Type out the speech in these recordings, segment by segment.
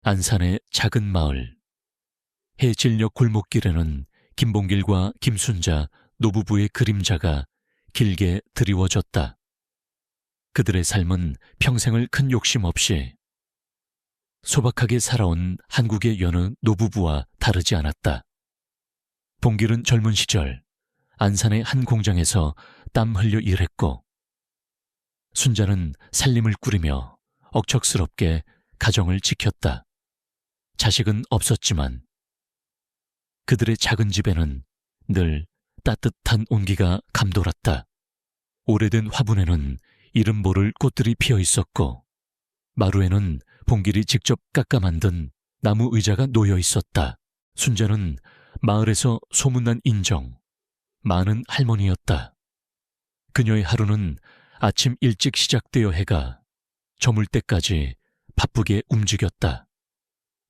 안산의 작은 마을. 해질녘 골목길에는 김봉길과 김순자 노부부의 그림자가 길게 드리워졌다. 그들의 삶은 평생을 큰 욕심 없이 소박하게 살아온 한국의 여느 노부부와 다르지 않았다. 봉길은 젊은 시절 안산의 한 공장에서 땀 흘려 일했고, 순자는 살림을 꾸리며 억척스럽게 가정을 지켰다. 자식은 없었지만 그들의 작은 집에는 늘 따뜻한 온기가 감돌았다. 오래된 화분에는 이름 모를 꽃들이 피어 있었고, 마루에는 봉길이 직접 깎아 만든 나무 의자가 놓여 있었다. 순자는 마을에서 소문난 인정, 많은 할머니였다. 그녀의 하루는 아침 일찍 시작되어 해가 저물 때까지 바쁘게 움직였다.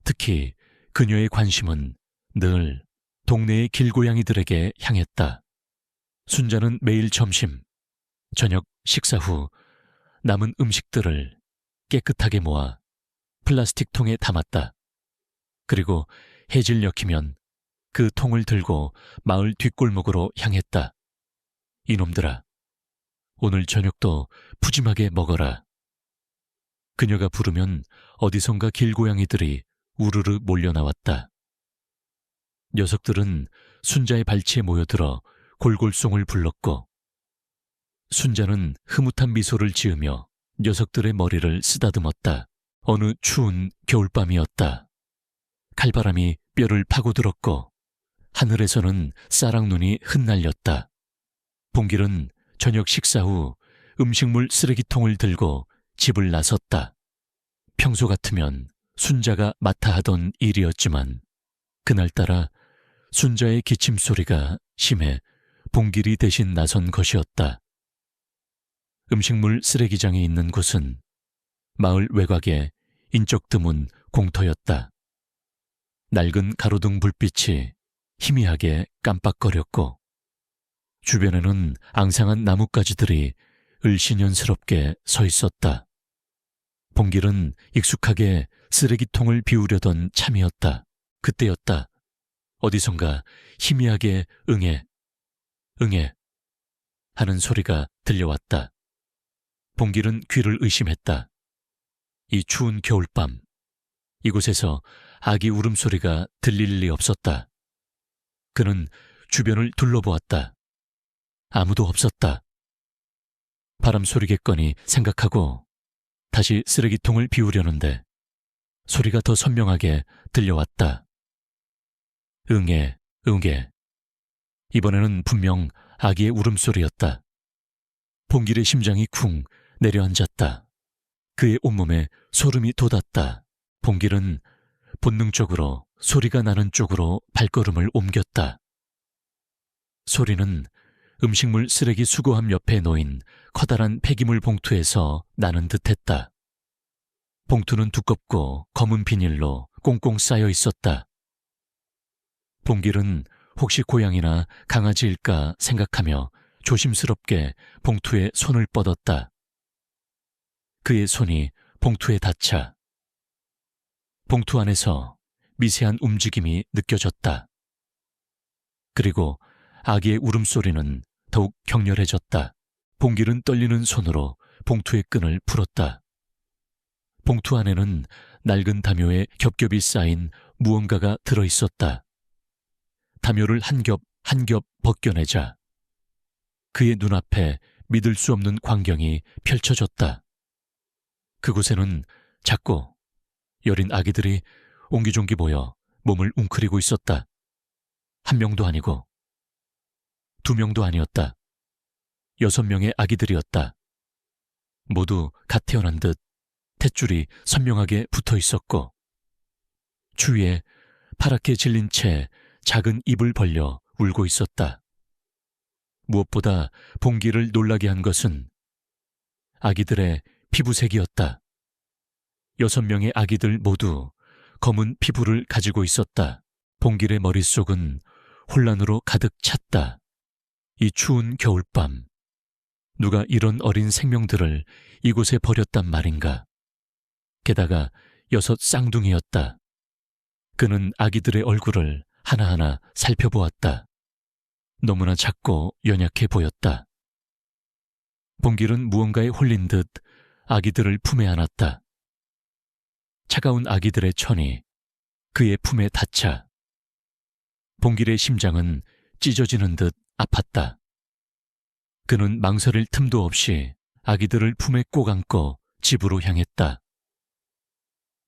특히 그녀의 관심은 늘 동네의 길고양이들에게 향했다. 순자는 매일 점심, 저녁 식사 후 남은 음식들을 깨끗하게 모아 플라스틱 통에 담았다. 그리고 해질녘이면 그 통을 들고 마을 뒷골목으로 향했다. 이놈들아, 오늘 저녁도 푸짐하게 먹어라. 그녀가 부르면 어디선가 길고양이들이 우르르 몰려 나왔다. 녀석들은 순자의 발치에 모여들어 골골송을 불렀고, 순자는 흐뭇한 미소를 지으며 녀석들의 머리를 쓰다듬었다. 어느 추운 겨울밤이었다. 칼바람이 뼈를 파고들었고 하늘에서는 쌀랑눈이 흩날렸다. 봉길은 저녁 식사 후 음식물 쓰레기통을 들고 집을 나섰다. 평소 같으면 순자가 맡아 하던 일이었지만 그날따라 순자의 기침 소리가 심해 봉길이 대신 나선 것이었다. 음식물 쓰레기장이 있는 곳은 마을 외곽의 인적 드문 공터였다. 낡은 가로등 불빛이 희미하게 깜빡거렸고 주변에는 앙상한 나뭇가지들이 을씨년스럽게 서 있었다. 봉길은 익숙하게 쓰레기통을 비우려던 참이었다. 그때였다. 어디선가 희미하게 응애, 응애 하는 소리가 들려왔다. 봉길은 귀를 의심했다. 이 추운 겨울밤, 이곳에서 아기 울음소리가 들릴 리 없었다. 그는 주변을 둘러보았다. 아무도 없었다. 바람 소리겠거니 생각하고 다시 쓰레기통을 비우려는데 소리가 더 선명하게 들려왔다. 응애, 응애. 이번에는 분명 아기의 울음소리였다. 봉길의 심장이 쿵 내려앉았다. 그의 온몸에 소름이 돋았다. 봉길은 본능적으로 소리가 나는 쪽으로 발걸음을 옮겼다. 소리는 음식물 쓰레기 수거함 옆에 놓인 커다란 폐기물 봉투에서 나는 듯했다. 봉투는 두껍고 검은 비닐로 꽁꽁 쌓여 있었다. 봉길은 혹시 고양이나 강아지일까 생각하며 조심스럽게 봉투에 손을 뻗었다. 그의 손이 봉투에 닿자 봉투 안에서 미세한 움직임이 느껴졌다. 그리고 아기의 울음소리는 더욱 격렬해졌다. 봉길은 떨리는 손으로 봉투의 끈을 풀었다. 봉투 안에는 낡은 담요에 겹겹이 쌓인 무언가가 들어있었다. 담요를 한 겹 한 겹 벗겨내자 그의 눈앞에 믿을 수 없는 광경이 펼쳐졌다. 그곳에는 작고 여린 아기들이 옹기종기 모여 몸을 웅크리고 있었다. 한 명도 아니고 두 명도 아니었다. 6명의 아기들이었다. 모두 갓 태어난 듯 탯줄이 선명하게 붙어 있었고 추위에 파랗게 질린 채 작은 입을 벌려 울고 있었다. 무엇보다 봉길을 놀라게 한 것은 아기들의 피부색이었다. 6명의 아기들 모두 검은 피부를 가지고 있었다. 봉길의 머릿속은 혼란으로 가득 찼다. 이 추운 겨울밤, 누가 이런 어린 생명들을 이곳에 버렸단 말인가? 게다가 6 쌍둥이였다. 그는 아기들의 얼굴을 하나하나 살펴보았다. 너무나 작고 연약해 보였다. 봉길은 무언가에 홀린 듯 아기들을 품에 안았다. 차가운 아기들의 천이 그의 품에 닿자 봉길의 심장은 찢어지는 듯 아팠다. 그는 망설일 틈도 없이 아기들을 품에 꼭 안고 집으로 향했다.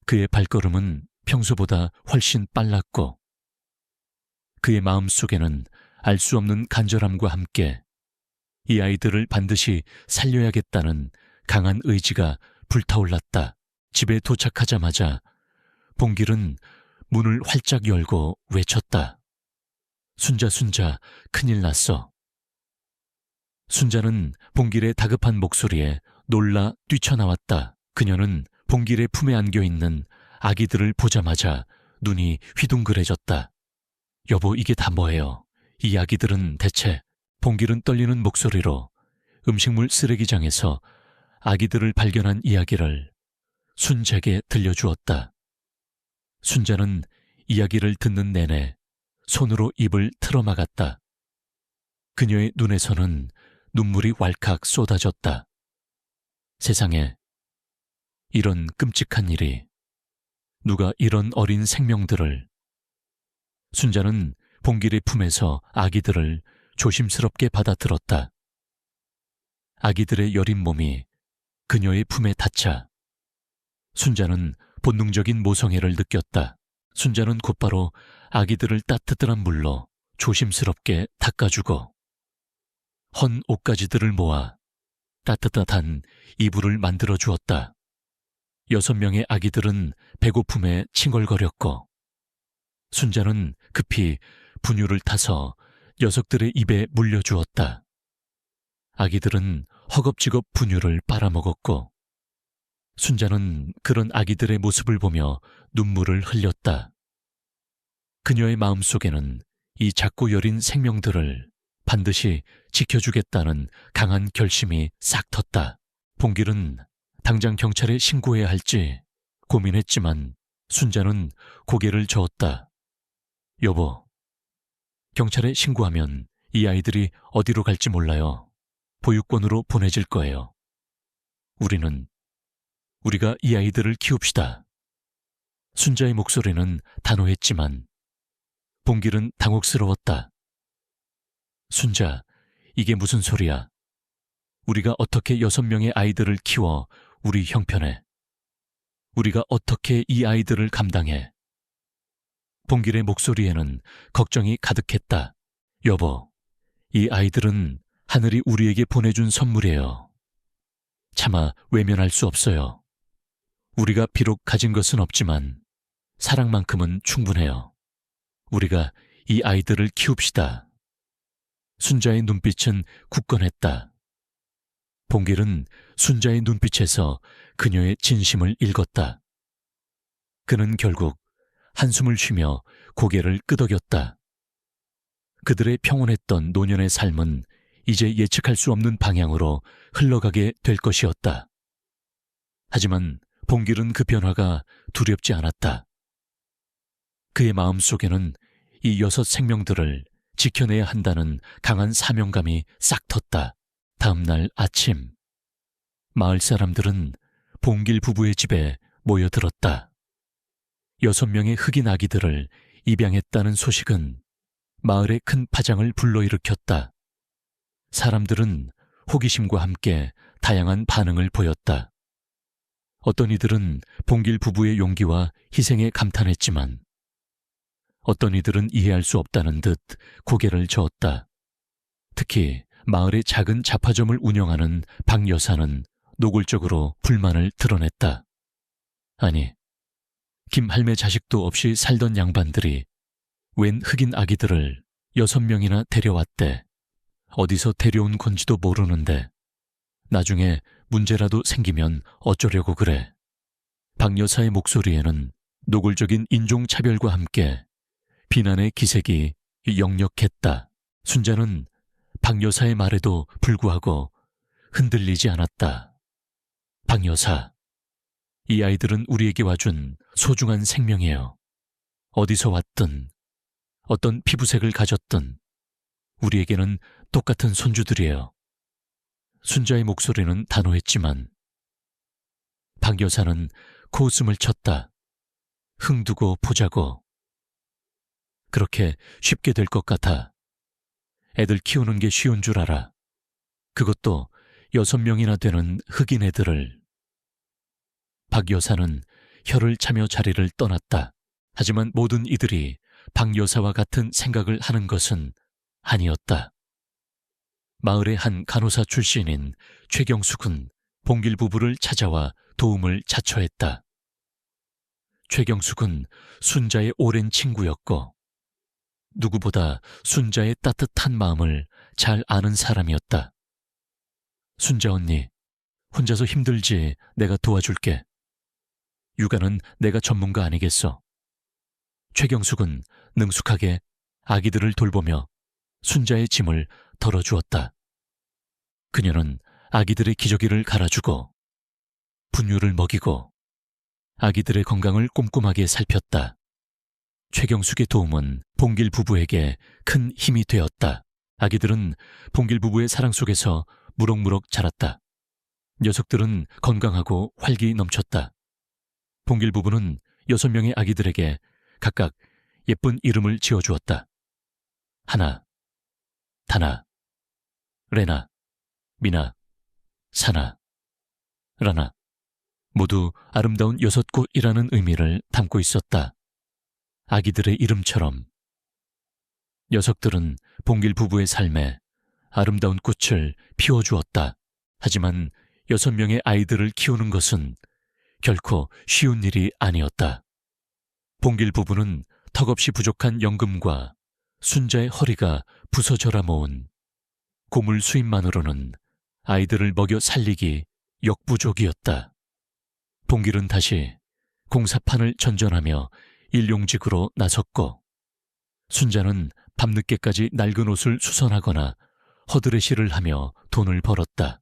그의 발걸음은 평소보다 훨씬 빨랐고 그의 마음속에는 알 수 없는 간절함과 함께 이 아이들을 반드시 살려야겠다는 강한 의지가 불타올랐다. 집에 도착하자마자 봉길은 문을 활짝 열고 외쳤다. 순자, 순자, 큰일 났어. 순자는 봉길의 다급한 목소리에 놀라 뛰쳐나왔다. 그녀는 봉길의 품에 안겨있는 아기들을 보자마자 눈이 휘둥그레졌다. 여보, 이게 다 뭐예요? 이 아기들은 대체... 봉길은 떨리는 목소리로 음식물 쓰레기장에서 아기들을 발견한 이야기를 순자에게 들려주었다. 순자는 이야기를 듣는 내내 손으로 입을 틀어막았다. 그녀의 눈에서는 눈물이 왈칵 쏟아졌다. 세상에 이런 끔찍한 일이, 누가 이런 어린 생명들을... 순자는 봉길의 품에서 아기들을 조심스럽게 받아들었다. 아기들의 여린 몸이 그녀의 품에 닿자 순자는 본능적인 모성애를 느꼈다. 순자는 곧바로 아기들을 따뜻한 물로 조심스럽게 닦아주고 헌 옷가지들을 모아 따뜻한 이불을 만들어 주었다. 6명의 아기들은 배고픔에 칭얼거렸고 순자는 급히 분유를 타서 녀석들의 입에 물려주었다. 아기들은 허겁지겁 분유를 빨아먹었고 순자는 그런 아기들의 모습을 보며 눈물을 흘렸다. 그녀의 마음속에는 이 작고 여린 생명들을 반드시 지켜주겠다는 강한 결심이 싹 텄다. 봉길은 당장 경찰에 신고해야 할지 고민했지만 순자는 고개를 저었다. 여보, 경찰에 신고하면 이 아이들이 어디로 갈지 몰라요. 보육원으로 보내질 거예요. 우리가 이 아이들을 키웁시다. 순자의 목소리는 단호했지만 봉길은 당혹스러웠다. 순자, 이게 무슨 소리야? 우리가 어떻게 6명의 아이들을 키워 우리 형편에? 우리가 어떻게 이 아이들을 감당해? 봉길의 목소리에는 걱정이 가득했다. 여보, 이 아이들은 하늘이 우리에게 보내준 선물이에요. 차마 외면할 수 없어요. 우리가 비록 가진 것은 없지만 사랑만큼은 충분해요. 우리가 이 아이들을 키웁시다. 순자의 눈빛은 굳건했다. 봉길은 순자의 눈빛에서 그녀의 진심을 읽었다. 그는 결국 한숨을 쉬며 고개를 끄덕였다. 그들의 평온했던 노년의 삶은 이제 예측할 수 없는 방향으로 흘러가게 될 것이었다. 하지만 봉길은 그 변화가 두렵지 않았다. 그의 마음속에는 이 6 생명들을 지켜내야 한다는 강한 사명감이 싹 텄다. 다음 날 아침, 마을 사람들은 봉길 부부의 집에 모여들었다. 6명의 흑인 아기들을 입양했다는 소식은 마을의 큰 파장을 불러일으켰다. 사람들은 호기심과 함께 다양한 반응을 보였다. 어떤 이들은 봉길 부부의 용기와 희생에 감탄했지만 어떤 이들은 이해할 수 없다는 듯 고개를 저었다. 특히 마을의 작은 잡화점을 운영하는 박 여사는 노골적으로 불만을 드러냈다. 아니, 김 할매 자식도 없이 살던 양반들이 웬 흑인 아기들을 6명이나 데려왔대. 어디서 데려온 건지도 모르는데 나중에 문제라도 생기면 어쩌려고 그래. 박 여사의 목소리에는 노골적인 인종차별과 함께 비난의 기색이 역력했다. 순자는 박 여사의 말에도 불구하고 흔들리지 않았다. 박 여사, 이 아이들은 우리에게 와준 소중한 생명이에요. 어디서 왔든, 어떤 피부색을 가졌든 우리에게는 똑같은 손주들이에요. 순자의 목소리는 단호했지만 박 여사는 코웃음을 쳤다. 흥두고 보자고. 그렇게 쉽게 될 것 같아. 애들 키우는 게 쉬운 줄 알아. 그것도 6명이나 되는 흑인 애들을. 박 여사는 혀를 차며 자리를 떠났다. 하지만 모든 이들이 박 여사와 같은 생각을 하는 것은 아니었다. 마을의 한 간호사 출신인 최경숙은 봉길 부부를 찾아와 도움을 자처했다. 최경숙은 순자의 오랜 친구였고 누구보다 순자의 따뜻한 마음을 잘 아는 사람이었다. 순자 언니, 혼자서 힘들지 내가 도와줄게. 육아는 내가 전문가 아니겠어. 최경숙은 능숙하게 아기들을 돌보며 순자의 짐을 덜어주었다. 그녀는 아기들의 기저귀를 갈아주고 분유를 먹이고 아기들의 건강을 꼼꼼하게 살폈다. 최경숙의 도움은 봉길 부부에게 큰 힘이 되었다. 아기들은 봉길 부부의 사랑 속에서 무럭무럭 자랐다. 녀석들은 건강하고 활기 넘쳤다. 봉길 부부는 6명의 아기들에게 각각 예쁜 이름을 지어주었다. 하나, 다나, 레나, 미나, 사나, 라나. 모두 아름다운 6꽃이라는 의미를 담고 있었다. 아기들의 이름처럼. 녀석들은 봉길 부부의 삶에 아름다운 꽃을 피워주었다. 하지만 6명의 아이들을 키우는 것은 결코 쉬운 일이 아니었다. 봉길 부부는 턱없이 부족한 연금과 순자의 허리가 부서져라 모은 고물 수입만으로는 아이들을 먹여 살리기 역부족이었다. 봉길은 다시 공사판을 전전하며 일용직으로 나섰고 순자는 밤늦게까지 낡은 옷을 수선하거나 허드레시를 하며 돈을 벌었다.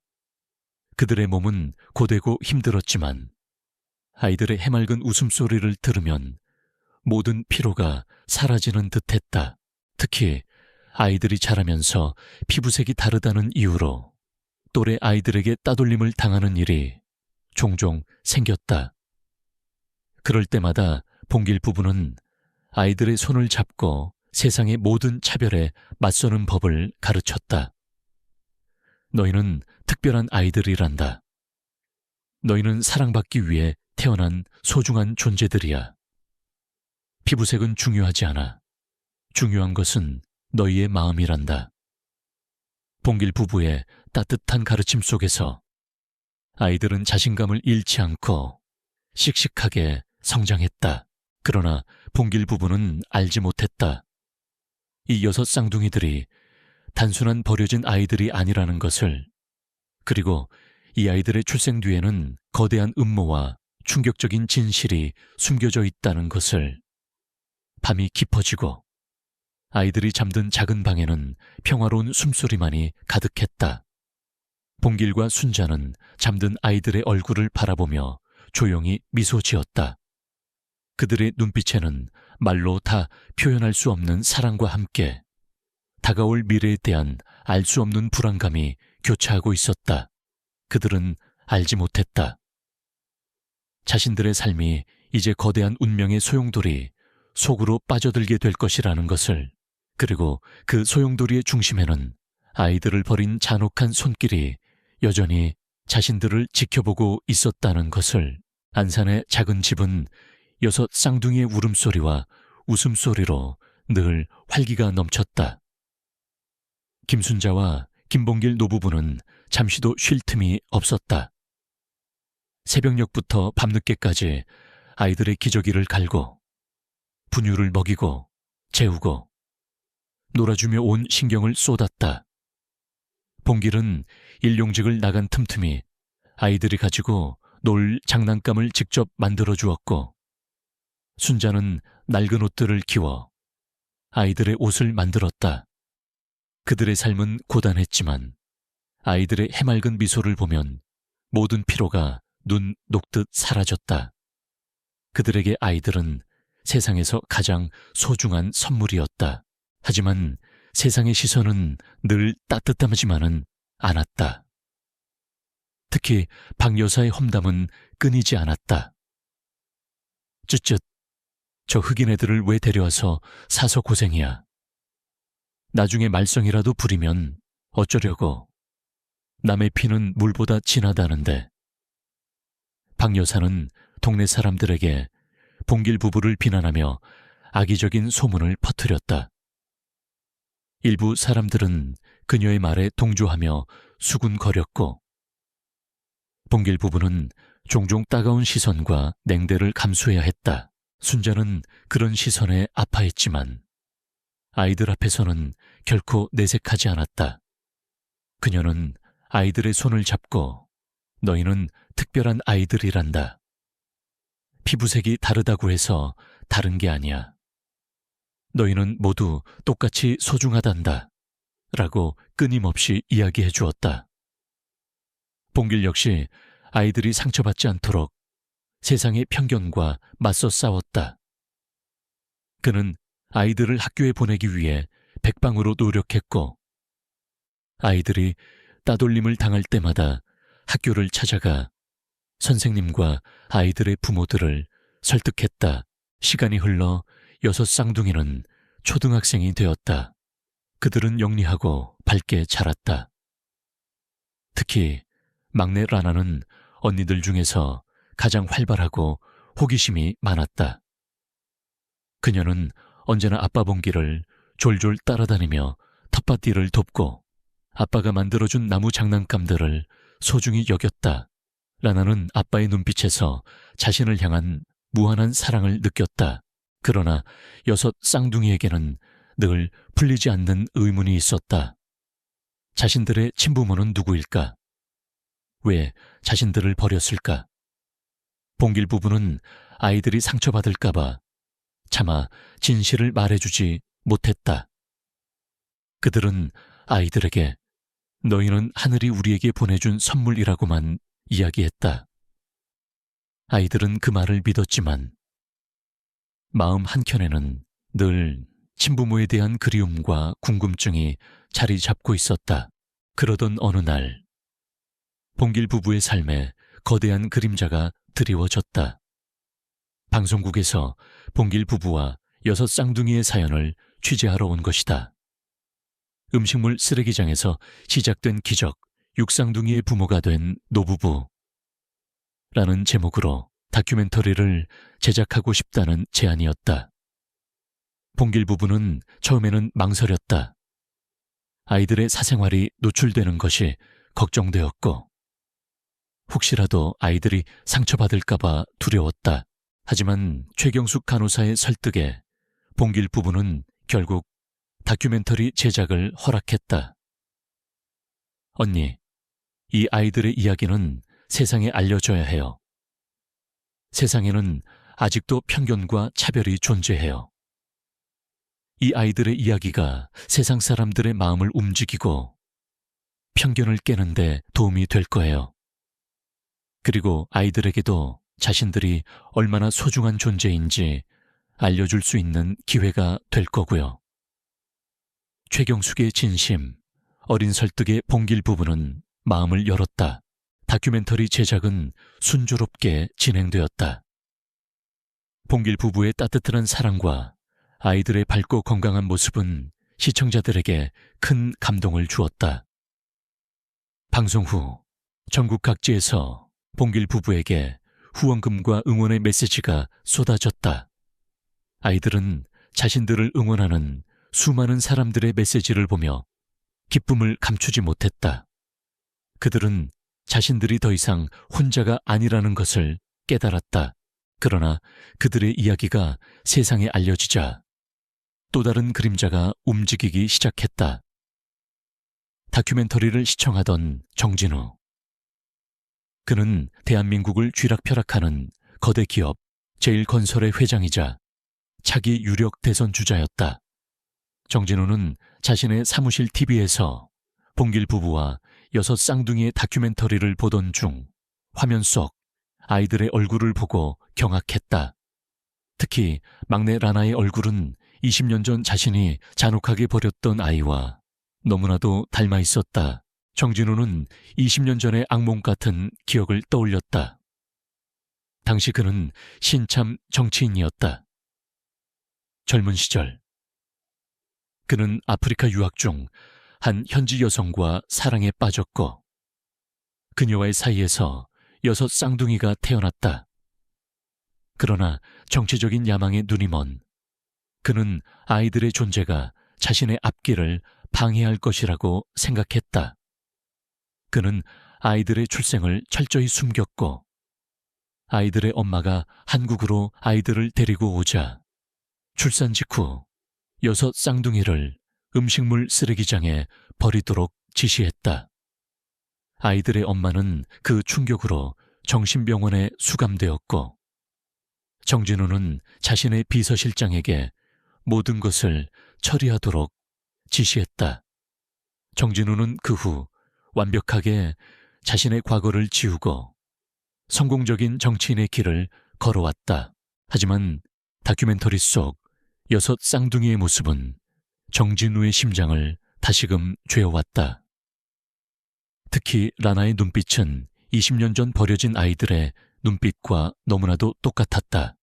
그들의 몸은 고되고 힘들었지만 아이들의 해맑은 웃음소리를 들으면 모든 피로가 사라지는 듯했다. 특히 아이들이 자라면서 피부색이 다르다는 이유로 또래 아이들에게 따돌림을 당하는 일이 종종 생겼다. 그럴 때마다 봉길 부부는 아이들의 손을 잡고 세상의 모든 차별에 맞서는 법을 가르쳤다. 너희는 특별한 아이들이란다. 너희는 사랑받기 위해 태어난 소중한 존재들이야. 피부색은 중요하지 않아. 중요한 것은 너희의 마음이란다. 봉길 부부의 따뜻한 가르침 속에서 아이들은 자신감을 잃지 않고 씩씩하게 성장했다. 그러나 봉길 부부는 알지 못했다. 이 6 쌍둥이들이 단순한 버려진 아이들이 아니라는 것을, 그리고 이 아이들의 출생 뒤에는 거대한 음모와 충격적인 진실이 숨겨져 있다는 것을. 밤이 깊어지고 아이들이 잠든 작은 방에는 평화로운 숨소리만이 가득했다. 봉길과 순자는 잠든 아이들의 얼굴을 바라보며 조용히 미소 지었다. 그들의 눈빛에는 말로 다 표현할 수 없는 사랑과 함께 다가올 미래에 대한 알 수 없는 불안감이 교차하고 있었다. 그들은 알지 못했다. 자신들의 삶이 이제 거대한 운명의 소용돌이 속으로 빠져들게 될 것이라는 것을, 그리고 그 소용돌이의 중심에는 아이들을 버린 잔혹한 손길이 여전히 자신들을 지켜보고 있었다는 것을. 안산의 작은 집은 6 쌍둥이의 울음소리와 웃음소리로 늘 활기가 넘쳤다. 김순자와 김봉길 노부부는 잠시도 쉴 틈이 없었다. 새벽녘부터 밤늦게까지 아이들의 기저귀를 갈고 분유를 먹이고 재우고 놀아주며 온 신경을 쏟았다. 봉길은 일용직을 나간 틈틈이 아이들이 가지고 놀 장난감을 직접 만들어 주었고 순자는 낡은 옷들을 기워 아이들의 옷을 만들었다. 그들의 삶은 고단했지만 아이들의 해맑은 미소를 보면 모든 피로가 눈 녹듯 사라졌다. 그들에게 아이들은 세상에서 가장 소중한 선물이었다. 하지만 세상의 시선은 늘 따뜻하지만은 않았다. 특히 박 여사의 험담은 끊이지 않았다. 쯧쯧, 저 흑인 애들을 왜 데려와서 사서 고생이야. 나중에 말썽이라도 부리면 어쩌려고. 남의 피는 물보다 진하다는데. 박 여사는 동네 사람들에게 봉길 부부를 비난하며 악의적인 소문을 퍼뜨렸다. 일부 사람들은 그녀의 말에 동조하며 수군거렸고, 봉길 부부는 종종 따가운 시선과 냉대를 감수해야 했다. 순자는 그런 시선에 아파했지만 아이들 앞에서는 결코 내색하지 않았다. 그녀는 아이들의 손을 잡고 너희는 특별한 아이들이란다. 피부색이 다르다고 해서 다른 게 아니야. 너희는 모두 똑같이 소중하단다. 라고 끊임없이 이야기해 주었다. 봉길 역시 아이들이 상처받지 않도록 세상의 편견과 맞서 싸웠다. 그는 아이들을 학교에 보내기 위해 백방으로 노력했고, 아이들이 따돌림을 당할 때마다 학교를 찾아가 선생님과 아이들의 부모들을 설득했다. 시간이 흘러 6 쌍둥이는 초등학생이 되었다. 그들은 영리하고 밝게 자랐다. 특히 막내 라나는 언니들 중에서 가장 활발하고 호기심이 많았다. 그녀는 언제나 아빠 봉기를 졸졸 따라다니며 텃밭일을 돕고 아빠가 만들어준 나무 장난감들을 소중히 여겼다. 라나는 아빠의 눈빛에서 자신을 향한 무한한 사랑을 느꼈다. 그러나 6 쌍둥이에게는 늘 풀리지 않는 의문이 있었다. 자신들의 친부모는 누구일까? 왜 자신들을 버렸을까? 봉길 부부는 아이들이 상처받을까봐 차마 진실을 말해주지 못했다. 그들은 아이들에게 너희는 하늘이 우리에게 보내준 선물이라고만 이야기했다. 아이들은 그 말을 믿었지만 마음 한켠에는 늘 친부모에 대한 그리움과 궁금증이 자리 잡고 있었다. 그러던 어느 날 봉길 부부의 삶에 거대한 그림자가 드리워졌다. 방송국에서 봉길 부부와 6 쌍둥이의 사연을 취재하러 온 것이다. 음식물 쓰레기장에서 시작된 기적, 6쌍둥이의 부모가 된 노부부 라는 제목으로 다큐멘터리를 제작하고 싶다는 제안이었다. 봉길 부부는 처음에는 망설였다. 아이들의 사생활이 노출되는 것이 걱정되었고 혹시라도 아이들이 상처받을까봐 두려웠다. 하지만 최경숙 간호사의 설득에 봉길 부부는 결국 다큐멘터리 제작을 허락했다. 언니, 이 아이들의 이야기는 세상에 알려져야 해요. 세상에는 아직도 편견과 차별이 존재해요. 이 아이들의 이야기가 세상 사람들의 마음을 움직이고 편견을 깨는데 도움이 될 거예요. 그리고 아이들에게도 자신들이 얼마나 소중한 존재인지 알려줄 수 있는 기회가 될 거고요. 최경숙의 진심, 어린 설득의 봉길 부부는 마음을 열었다. 다큐멘터리 제작은 순조롭게 진행되었다. 봉길 부부의 따뜻한 사랑과 아이들의 밝고 건강한 모습은 시청자들에게 큰 감동을 주었다. 방송 후 전국 각지에서 봉길 부부에게 후원금과 응원의 메시지가 쏟아졌다. 아이들은 자신들을 응원하는 수많은 사람들의 메시지를 보며 기쁨을 감추지 못했다. 그들은 자신들이 더 이상 혼자가 아니라는 것을 깨달았다. 그러나 그들의 이야기가 세상에 알려지자 또 다른 그림자가 움직이기 시작했다. 다큐멘터리를 시청하던 정진우. 그는 대한민국을 쥐락펴락하는 거대 기업 제일건설의 회장이자 차기 유력 대선 주자였다. 정진우는 자신의 사무실 TV에서 봉길 부부와 6 쌍둥이의 다큐멘터리를 보던 중 화면 속 아이들의 얼굴을 보고 경악했다. 특히 막내 라나의 얼굴은 20년 전 자신이 잔혹하게 버렸던 아이와 너무나도 닮아 있었다. 정진우는 20년 전의 악몽 같은 기억을 떠올렸다. 당시 그는 신참 정치인이었다. 젊은 시절 그는 아프리카 유학 중 한 현지 여성과 사랑에 빠졌고 그녀와의 사이에서 6 쌍둥이가 태어났다. 그러나 정치적인 야망에 눈이 먼 그는 아이들의 존재가 자신의 앞길을 방해할 것이라고 생각했다. 그는 아이들의 출생을 철저히 숨겼고 아이들의 엄마가 한국으로 아이들을 데리고 오자 출산 직후 6 쌍둥이를 음식물 쓰레기장에 버리도록 지시했다. 아이들의 엄마는 그 충격으로 정신병원에 수감되었고 정진우는 자신의 비서실장에게 모든 것을 처리하도록 지시했다. 정진우는 그 후 완벽하게 자신의 과거를 지우고 성공적인 정치인의 길을 걸어왔다. 하지만 다큐멘터리 속 6 쌍둥이의 모습은 정진우의 심장을 다시금 죄어왔다. 특히 라나의 눈빛은 20년 전 버려진 아이들의 눈빛과 너무나도 똑같았다.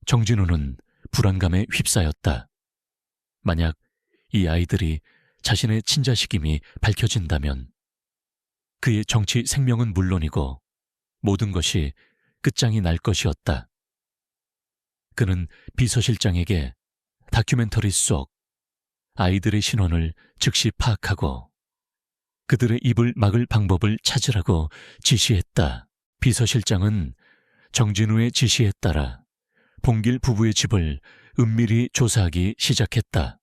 정진우는 불안감에 휩싸였다. 만약 이 아이들이 자신의 친자식임이 밝혀진다면 그의 정치 생명은 물론이고 모든 것이 끝장이 날 것이었다. 그는 비서실장에게 다큐멘터리 속 아이들의 신원을 즉시 파악하고 그들의 입을 막을 방법을 찾으라고 지시했다. 비서실장은 정진우의 지시에 따라 봉길 부부의 집을 은밀히 조사하기 시작했다.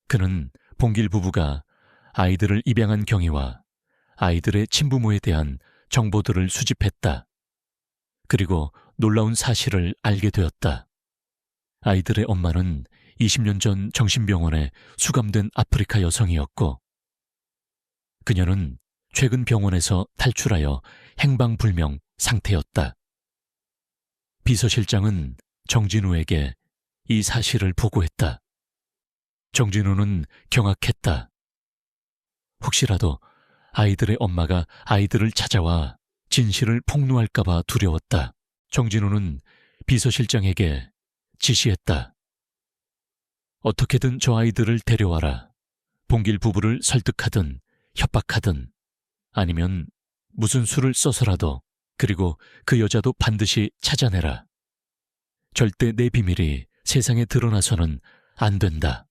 그는 봉길 부부가 아이들을 입양한 경위와 아이들의 친부모에 대한 정보들을 수집했다. 그리고 놀라운 사실을 알게 되었다. 아이들의 엄마는 20년 전 정신병원에 수감된 아프리카 여성이었고 그녀는 최근 병원에서 탈출하여 행방불명 상태였다. 비서실장은 정진우에게 이 사실을 보고했다. 정진우는 경악했다. 혹시라도 아이들의 엄마가 아이들을 찾아와 진실을 폭로할까봐 두려웠다. 정진우는 비서실장에게 지시했다. 어떻게든 저 아이들을 데려와라. 봉길 부부를 설득하든 협박하든 아니면 무슨 수를 써서라도 그리고 그 여자도 반드시 찾아내라. 절대 내 비밀이 세상에 드러나서는 안 된다.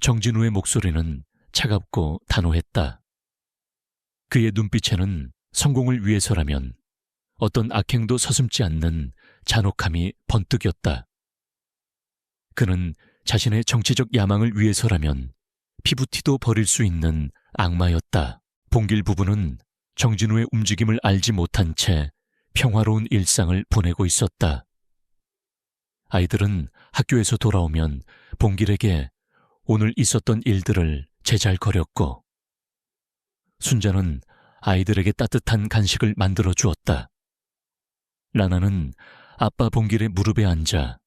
정진우의 목소리는 차갑고 단호했다. 그의 눈빛에는 성공을 위해서라면 어떤 악행도 서슴지 않는 잔혹함이 번뜩였다. 그는 자신의 정치적 야망을 위해서라면 피부티도 버릴 수 있는 악마였다. 봉길 부부는 정진우의 움직임을 알지 못한 채 평화로운 일상을 보내고 있었다. 아이들은 학교에서 돌아오면 봉길에게 오늘 있었던 일들을 제잘거렸고 순자는 아이들에게 따뜻한 간식을 만들어 주었다. 라나는 아빠 봉길의 무릎에 앉아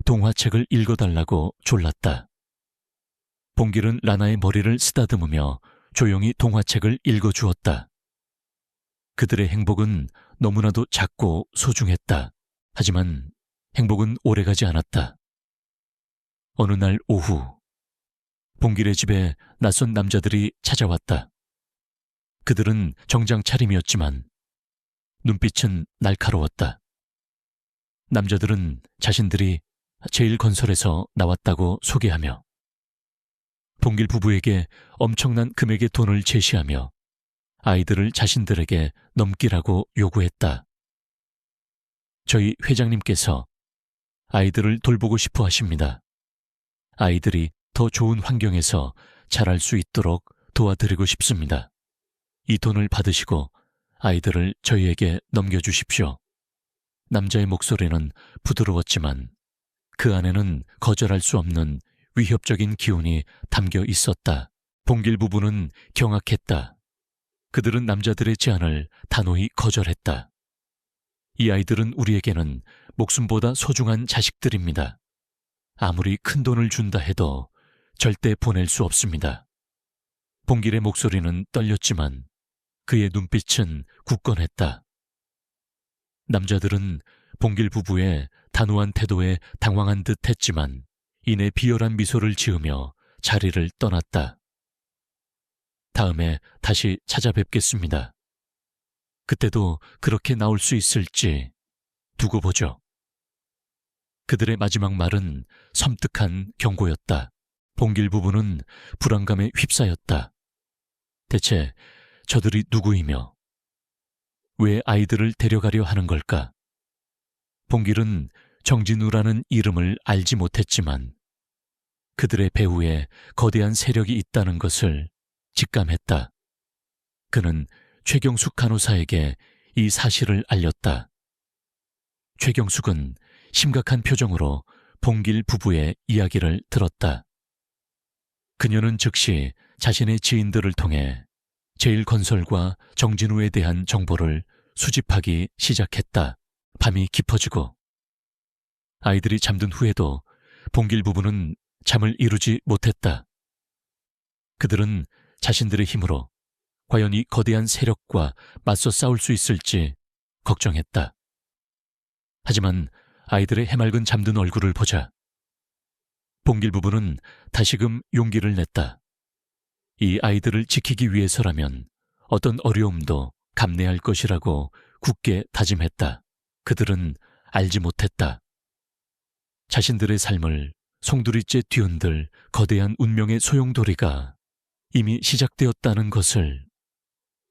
동화책을 읽어달라고 졸랐다. 봉길은 라나의 머리를 쓰다듬으며 조용히 동화책을 읽어주었다. 그들의 행복은 너무나도 작고 소중했다. 하지만 행복은 오래가지 않았다. 어느 날 오후 봉길의 집에 낯선 남자들이 찾아왔다. 그들은 정장 차림이었지만 눈빛은 날카로웠다. 남자들은 자신들이 제1건설에서 나왔다고 소개하며 봉길 부부에게 엄청난 금액의 돈을 제시하며 아이들을 자신들에게 넘기라고 요구했다. 저희 회장님께서 아이들을 돌보고 싶어 하십니다. 아이들이 더 좋은 환경에서 자랄 수 있도록 도와드리고 싶습니다. 이 돈을 받으시고 아이들을 저희에게 넘겨주십시오. 남자의 목소리는 부드러웠지만 그 안에는 거절할 수 없는 위협적인 기운이 담겨 있었다. 봉길 부부는 경악했다. 그들은 남자들의 제안을 단호히 거절했다. 이 아이들은 우리에게는 목숨보다 소중한 자식들입니다. 아무리 큰 돈을 준다 해도 절대 보낼 수 없습니다. 봉길의 목소리는 떨렸지만 그의 눈빛은 굳건했다. 남자들은 봉길 부부의 단호한 태도에 당황한 듯 했지만 이내 비열한 미소를 지으며 자리를 떠났다. 다음에 다시 찾아뵙겠습니다. 그때도 그렇게 나올 수 있을지 두고 보죠. 그들의 마지막 말은 섬뜩한 경고였다. 봉길 부부는 불안감에 휩싸였다. 대체 저들이 누구이며 왜 아이들을 데려가려 하는 걸까? 봉길은 정진우라는 이름을 알지 못했지만 그들의 배후에 거대한 세력이 있다는 것을 직감했다. 그는 최경숙 간호사에게 이 사실을 알렸다. 최경숙은 심각한 표정으로 봉길 부부의 이야기를 들었다. 그녀는 즉시 자신의 지인들을 통해 제일건설과 정진우에 대한 정보를 수집하기 시작했다. 밤이 깊어지고 아이들이 잠든 후에도 봉길 부부는 잠을 이루지 못했다. 그들은 자신들의 힘으로 과연 이 거대한 세력과 맞서 싸울 수 있을지 걱정했다. 하지만 아이들의 해맑은 잠든 얼굴을 보자 봉길 부부는 다시금 용기를 냈다. 이 아이들을 지키기 위해서라면 어떤 어려움도 감내할 것이라고 굳게 다짐했다. 그들은 알지 못했다. 자신들의 삶을 송두리째 뒤흔들 거대한 운명의 소용돌이가 이미 시작되었다는 것을,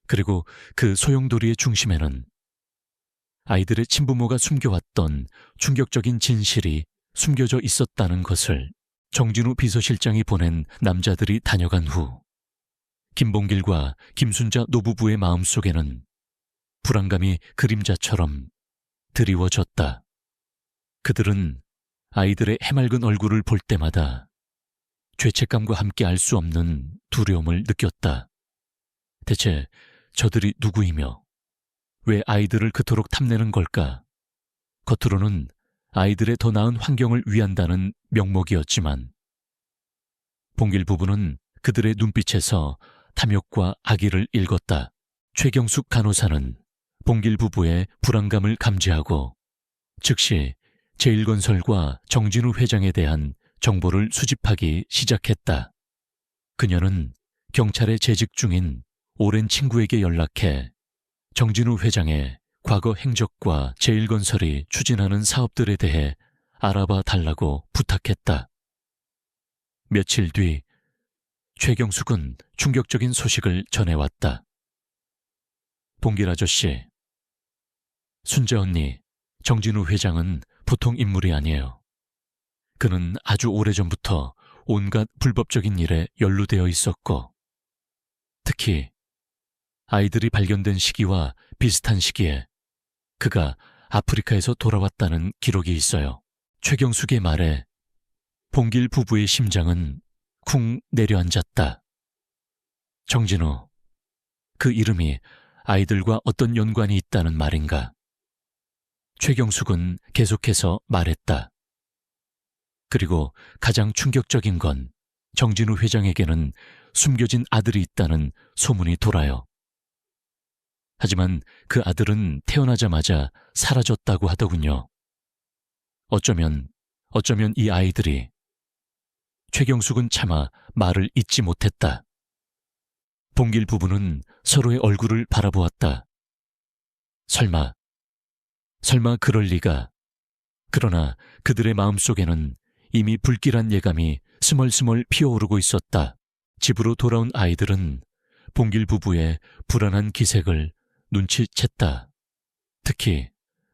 그리고 그 소용돌이의 중심에는 아이들의 친부모가 숨겨왔던 충격적인 진실이 숨겨져 있었다는 것을 정진우 비서실장이 보낸 남자들이 다녀간 후 김봉길과 김순자 노부부의 마음속에는 불안감이 그림자처럼 드리워졌다. 그들은 아이들의 해맑은 얼굴을 볼 때마다 죄책감과 함께 알 수 없는 두려움을 느꼈다. 대체 저들이 누구이며 왜 아이들을 그토록 탐내는 걸까? 겉으로는 아이들의 더 나은 환경을 위한다는 명목이었지만 봉길 부부는 그들의 눈빛에서 탐욕과 악의를 읽었다. 최경숙 간호사는 봉길 부부의 불안감을 감지하고 즉시 제일건설과 정진우 회장에 대한 정보를 수집하기 시작했다. 그녀는 경찰에 재직 중인 오랜 친구에게 연락해 정진우 회장의 과거 행적과 제일건설이 추진하는 사업들에 대해 알아봐 달라고 부탁했다. 며칠 뒤 최경숙은 충격적인 소식을 전해왔다. 봉길 아저씨, 순자 언니, 정진우 회장은 보통 인물이 아니에요. 그는 아주 오래전부터 온갖 불법적인 일에 연루되어 있었고 특히 아이들이 발견된 시기와 비슷한 시기에 그가 아프리카에서 돌아왔다는 기록이 있어요. 최경숙의 말에 봉길 부부의 심장은 쿵 내려앉았다. 정진우, 그 이름이 아이들과 어떤 연관이 있다는 말인가? 최경숙은 계속해서 말했다. 그리고 가장 충격적인 건 정진우 회장에게는 숨겨진 아들이 있다는 소문이 돌아요. 하지만 그 아들은 태어나자마자 사라졌다고 하더군요. 어쩌면 이 아이들이... 최경숙은 차마 말을 잇지 못했다. 봉길 부부는 서로의 얼굴을 바라보았다. 설마 그럴 리가. 그러나 그들의 마음속에는 이미 불길한 예감이 스멀스멀 피어오르고 있었다. 집으로 돌아온 아이들은 봉길 부부의 불안한 기색을 눈치챘다. 특히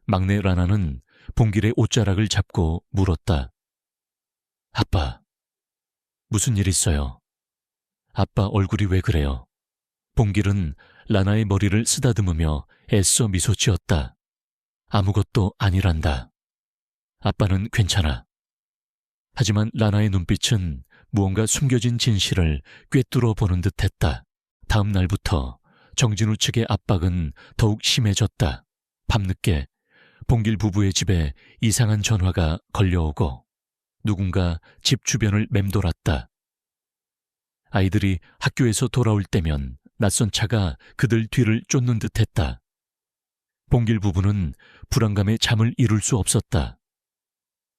막내 라나는 봉길의 옷자락을 잡고 물었다. 아빠, 무슨 일 있어요? 아빠 얼굴이 왜 그래요? 봉길은 라나의 머리를 쓰다듬으며 애써 미소 지었다. 아무것도 아니란다. 아빠는 괜찮아. 하지만 라나의 눈빛은 무언가 숨겨진 진실을 꿰뚫어 보는 듯했다. 다음 날부터 정진우 측의 압박은 더욱 심해졌다. 밤늦게 봉길 부부의 집에 이상한 전화가 걸려오고 누군가 집 주변을 맴돌았다. 아이들이 학교에서 돌아올 때면 낯선 차가 그들 뒤를 쫓는 듯했다. 봉길 부부는 불안감에 잠을 이룰 수 없었다.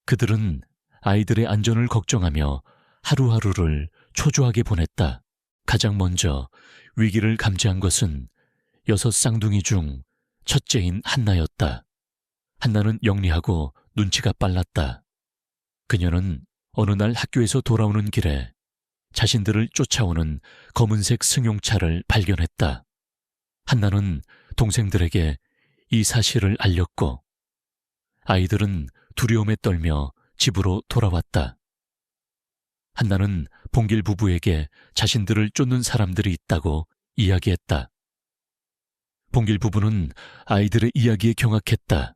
그들은 아이들의 안전을 걱정하며 하루하루를 초조하게 보냈다. 가장 먼저 위기를 감지한 것은 6 쌍둥이 중 첫째인 한나였다. 한나는 영리하고 눈치가 빨랐다. 그녀는 어느 날 학교에서 돌아오는 길에 자신들을 쫓아오는 검은색 승용차를 발견했다. 한나는 동생들에게 이 사실을 알렸고 아이들은 두려움에 떨며 집으로 돌아왔다. 한나는 봉길 부부에게 자신들을 쫓는 사람들이 있다고 이야기했다. 봉길 부부는 아이들의 이야기에 경악했다.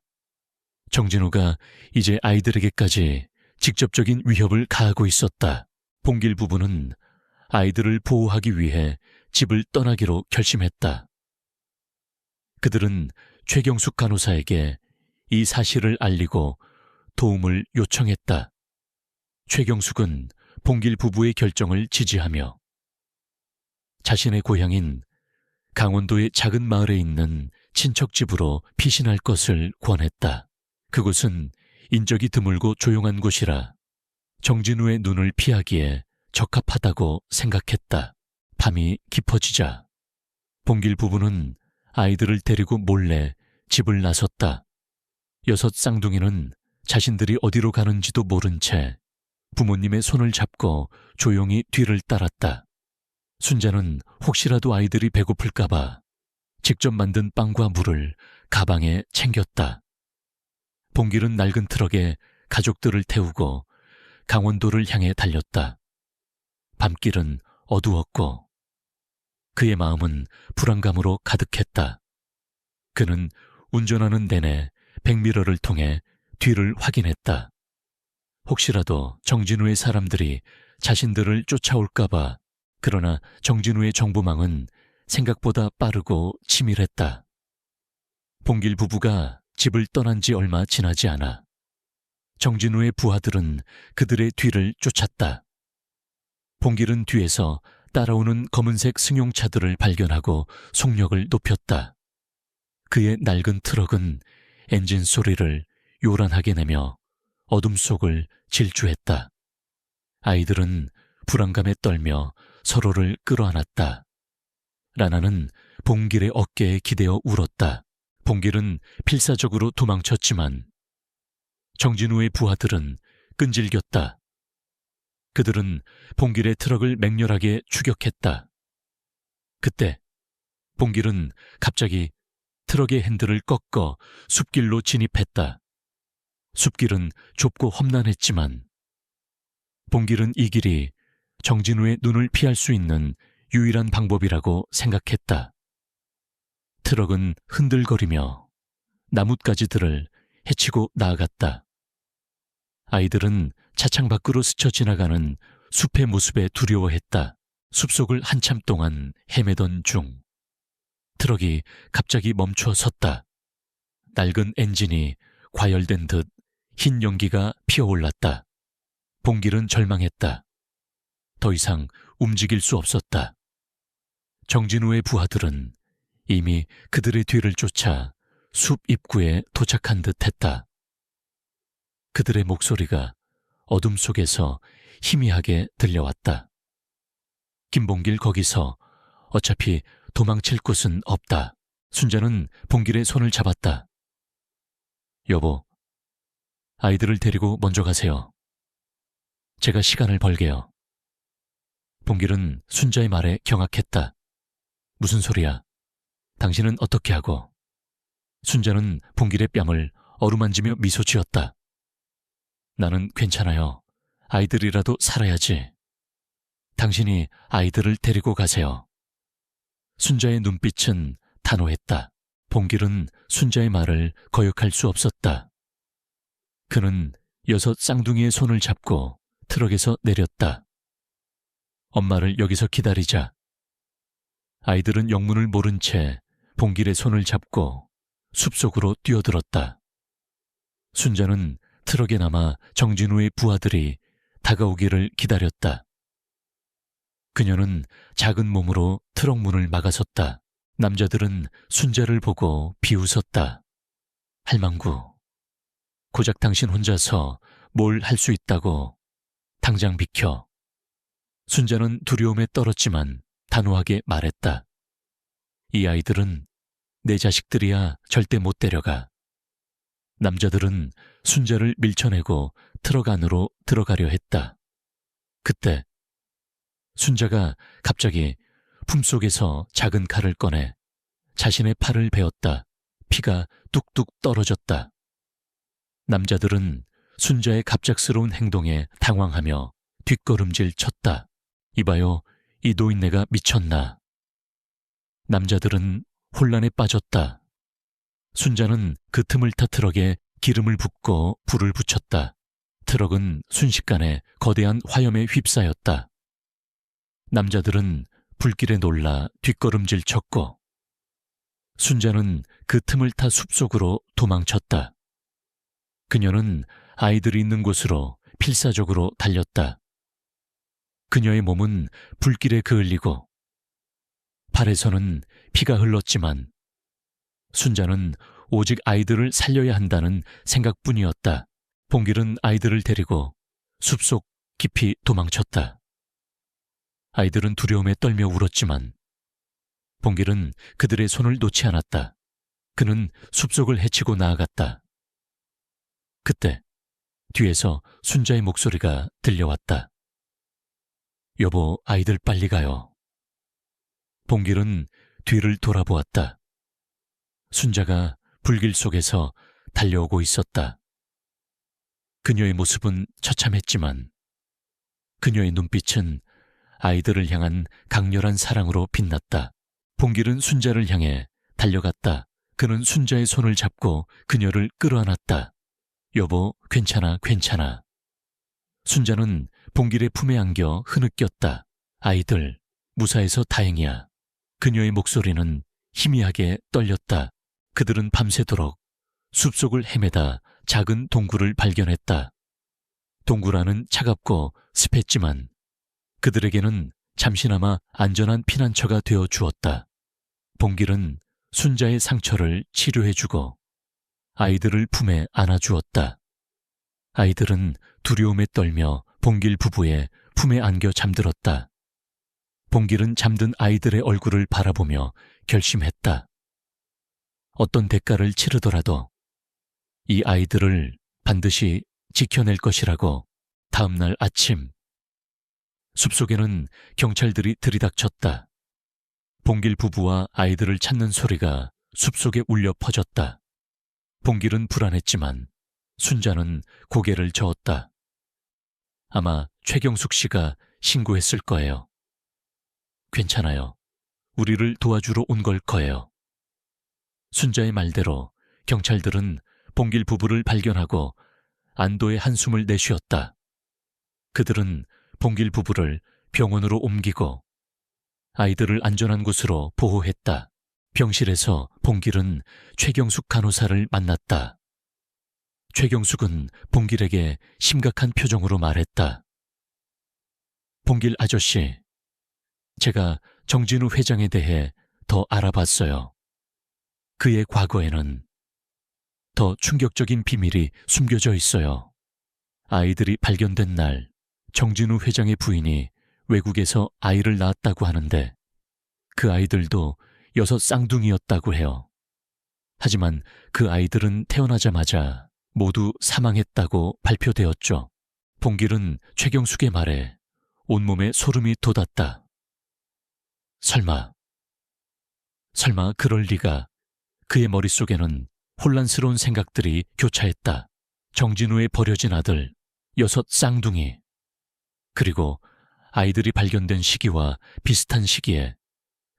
정진우가 이제 아이들에게까지 직접적인 위협을 가하고 있었다. 봉길 부부는 아이들을 보호하기 위해 집을 떠나기로 결심했다. 그들은 최경숙 간호사에게 이 사실을 알리고 도움을 요청했다. 최경숙은 봉길 부부의 결정을 지지하며 자신의 고향인 강원도의 작은 마을에 있는 친척 집으로 피신할 것을 권했다. 그곳은 인적이 드물고 조용한 곳이라 정진우의 눈을 피하기에 적합하다고 생각했다. 밤이 깊어지자 봉길 부부는 아이들을 데리고 몰래 집을 나섰다. 6 쌍둥이는 자신들이 어디로 가는지도 모른 채 부모님의 손을 잡고 조용히 뒤를 따랐다. 순자는 혹시라도 아이들이 배고플까봐 직접 만든 빵과 물을 가방에 챙겼다. 봉길은 낡은 트럭에 가족들을 태우고 강원도를 향해 달렸다. 밤길은 어두웠고 그의 마음은 불안감으로 가득했다. 그는 운전하는 내내 백미러를 통해 뒤를 확인했다. 혹시라도 정진우의 사람들이 자신들을 쫓아올까봐. 그러나 정진우의 정보망은 생각보다 빠르고 치밀했다. 봉길 부부가 집을 떠난 지 얼마 지나지 않아 정진우의 부하들은 그들의 뒤를 쫓았다. 봉길은 뒤에서 따라오는 검은색 승용차들을 발견하고 속력을 높였다. 그의 낡은 트럭은 엔진 소리를 요란하게 내며 어둠 속을 질주했다. 아이들은 불안감에 떨며 서로를 끌어안았다. 라나는 봉길의 어깨에 기대어 울었다. 봉길은 필사적으로 도망쳤지만 정진우의 부하들은 끈질겼다. 그들은 봉길의 트럭을 맹렬하게 추격했다. 그때 봉길은 갑자기 트럭의 핸들을 꺾어 숲길로 진입했다. 숲길은 좁고 험난했지만 봉길은 이 길이 정진우의 눈을 피할 수 있는 유일한 방법이라고 생각했다. 트럭은 흔들거리며 나뭇가지들을 헤치고 나아갔다. 아이들은 차창 밖으로 스쳐 지나가는 숲의 모습에 두려워했다. 숲속을 한참 동안 헤매던 중 트럭이 갑자기 멈춰 섰다. 낡은 엔진이 과열된 듯 흰 연기가 피어올랐다. 봉길은 절망했다. 더 이상 움직일 수 없었다. 정진우의 부하들은 이미 그들의 뒤를 쫓아 숲 입구에 도착한 듯 했다. 그들의 목소리가 어둠 속에서 희미하게 들려왔다. 김봉길 거기서 어차피 도망칠 곳은 없다. 순자는 봉길의 손을 잡았다. 여보, 아이들을 데리고 먼저 가세요. 제가 시간을 벌게요. 봉길은 순자의 말에 경악했다. 무슨 소리야? 당신은 어떻게 하고? 순자는 봉길의 뺨을 어루만지며 미소 지었다. 나는 괜찮아요. 아이들이라도 살아야지. 당신이 아이들을 데리고 가세요. 순자의 눈빛은 단호했다. 봉길은 순자의 말을 거역할 수 없었다. 그는 6 쌍둥이의 손을 잡고 트럭에서 내렸다. 엄마를 여기서 기다리자. 아이들은 영문을 모른 채 봉길의 손을 잡고 숲속으로 뛰어들었다. 순자는 트럭에 남아 정진우의 부하들이 다가오기를 기다렸다. 그녀는 작은 몸으로 트럭 문을 막아섰다. 남자들은 순자를 보고 비웃었다. 할망구, 고작 당신 혼자서 뭘 할 수 있다고. 당장 비켜. 순자는 두려움에 떨었지만 단호하게 말했다. 이 아이들은 내 자식들이야 절대 못 데려가. 남자들은 순자를 밀쳐내고 트럭 안으로 들어가려 했다. 그때 순자가 갑자기 품속에서 작은 칼을 꺼내 자신의 팔을 베었다. 피가 뚝뚝 떨어졌다. 남자들은 순자의 갑작스러운 행동에 당황하며 뒷걸음질 쳤다. 이봐요, 이 노인네가 미쳤나. 남자들은 혼란에 빠졌다. 순자는 그 틈을 타 트럭에 기름을 붓고 불을 붙였다. 트럭은 순식간에 거대한 화염에 휩싸였다. 남자들은 불길에 놀라 뒷걸음질 쳤고 순자는 그 틈을 타 숲속으로 도망쳤다. 그녀는 아이들이 있는 곳으로 필사적으로 달렸다. 그녀의 몸은 불길에 그을리고 팔에서는 피가 흘렀지만 순자는 오직 아이들을 살려야 한다는 생각뿐이었다. 봉길은 아이들을 데리고 숲속 깊이 도망쳤다. 아이들은 두려움에 떨며 울었지만 봉길은 그들의 손을 놓지 않았다. 그는 숲속을 헤치고 나아갔다. 그때 뒤에서 순자의 목소리가 들려왔다. 여보, 아이들 빨리 가요. 봉길은 뒤를 돌아보았다. 순자가 불길 속에서 달려오고 있었다. 그녀의 모습은 처참했지만 그녀의 눈빛은 아이들을 향한 강렬한 사랑으로 빛났다. 봉길은 순자를 향해 달려갔다. 그는 순자의 손을 잡고 그녀를 끌어안았다. 여보, 괜찮아, 괜찮아. 순자는 봉길의 품에 안겨 흐느꼈다. 아이들, 무사해서 다행이야. 그녀의 목소리는 희미하게 떨렸다. 그들은 밤새도록 숲속을 헤매다 작은 동굴을 발견했다. 동굴 안은 차갑고 습했지만 그들에게는 잠시나마 안전한 피난처가 되어 주었다. 봉길은 순자의 상처를 치료해주고 아이들을 품에 안아주었다. 아이들은 두려움에 떨며 봉길 부부의 품에 안겨 잠들었다. 봉길은 잠든 아이들의 얼굴을 바라보며 결심했다. 어떤 대가를 치르더라도 이 아이들을 반드시 지켜낼 것이라고. 다음 날 아침 숲속에는 경찰들이 들이닥쳤다. 봉길 부부와 아이들을 찾는 소리가 숲속에 울려 퍼졌다. 봉길은 불안했지만 순자는 고개를 저었다. 아마 최경숙 씨가 신고했을 거예요. 괜찮아요. 우리를 도와주러 온 걸 거예요. 순자의 말대로 경찰들은 봉길 부부를 발견하고 안도의 한숨을 내쉬었다. 그들은 봉길 부부를 병원으로 옮기고 아이들을 안전한 곳으로 보호했다. 병실에서 봉길은 최경숙 간호사를 만났다. 최경숙은 봉길에게 심각한 표정으로 말했다. 봉길 아저씨, 제가 정진우 회장에 대해 더 알아봤어요. 그의 과거에는 더 충격적인 비밀이 숨겨져 있어요. 아이들이 발견된 날 정진우 회장의 부인이 외국에서 아이를 낳았다고 하는데 그 아이들도 6 쌍둥이였다고 해요. 하지만 그 아이들은 태어나자마자 모두 사망했다고 발표되었죠. 봉길은 최경숙의 말에 온몸에 소름이 돋았다. 설마 그럴 리가. 그의 머릿속에는 혼란스러운 생각들이 교차했다. 정진우의 버려진 아들 6 쌍둥이, 그리고 아이들이 발견된 시기와 비슷한 시기에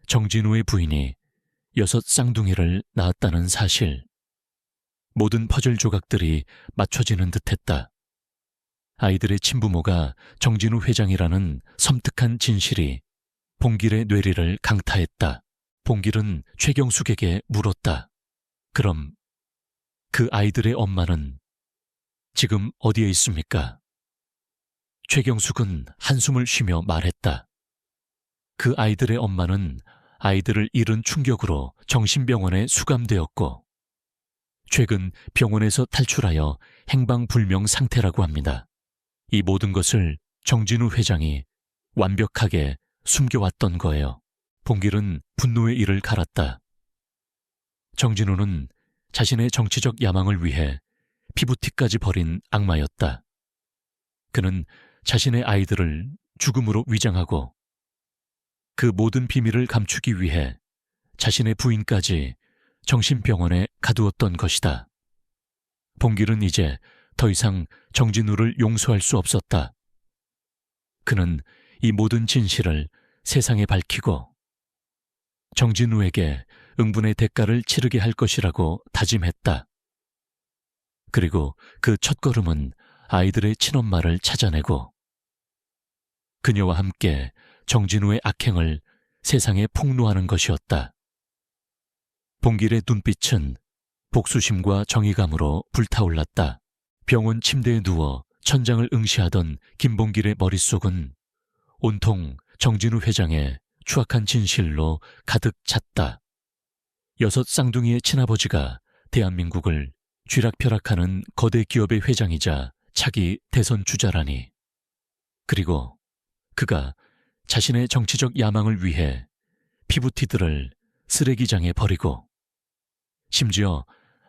정진우의 부인이 6 쌍둥이를 낳았다는 사실. 모든 퍼즐 조각들이 맞춰지는 듯했다. 아이들의 친부모가 정진우 회장이라는 섬뜩한 진실이 봉길의 뇌리를 강타했다. 봉길은 최경숙에게 물었다. 그럼 그 아이들의 엄마는 지금 어디에 있습니까? 최경숙은 한숨을 쉬며 말했다. 그 아이들의 엄마는 아이들을 잃은 충격으로 정신병원에 수감되었고 최근 병원에서 탈출하여 행방불명 상태라고 합니다. 이 모든 것을 정진우 회장이 완벽하게 숨겨왔던 거예요. 봉길은 분노의 이를 갈았다. 정진우는 자신의 정치적 야망을 위해 피부티까지 버린 악마였다. 그는 자신의 아이들을 죽음으로 위장하고 그 모든 비밀을 감추기 위해 자신의 부인까지 정신병원에 가두었던 것이다. 봉길은 이제 더 이상 정진우를 용서할 수 없었다. 그는 이 모든 진실을 세상에 밝히고 정진우에게 응분의 대가를 치르게 할 것이라고 다짐했다. 그리고 그 첫걸음은 아이들의 친엄마를 찾아내고 그녀와 함께 정진우의 악행을 세상에 폭로하는 것이었다. 봉길의 눈빛은 복수심과 정의감으로 불타올랐다. 병원 침대에 누워 천장을 응시하던 김봉길의 머릿속은 온통 정진우 회장의 추악한 진실로 가득 찼다. 6 쌍둥이의 친아버지가 대한민국을 쥐락펴락하는 거대 기업의 회장이자 차기 대선 주자라니. 그리고 그가 자신의 정치적 야망을 위해 피부티들을 쓰레기장에 버리고 심지어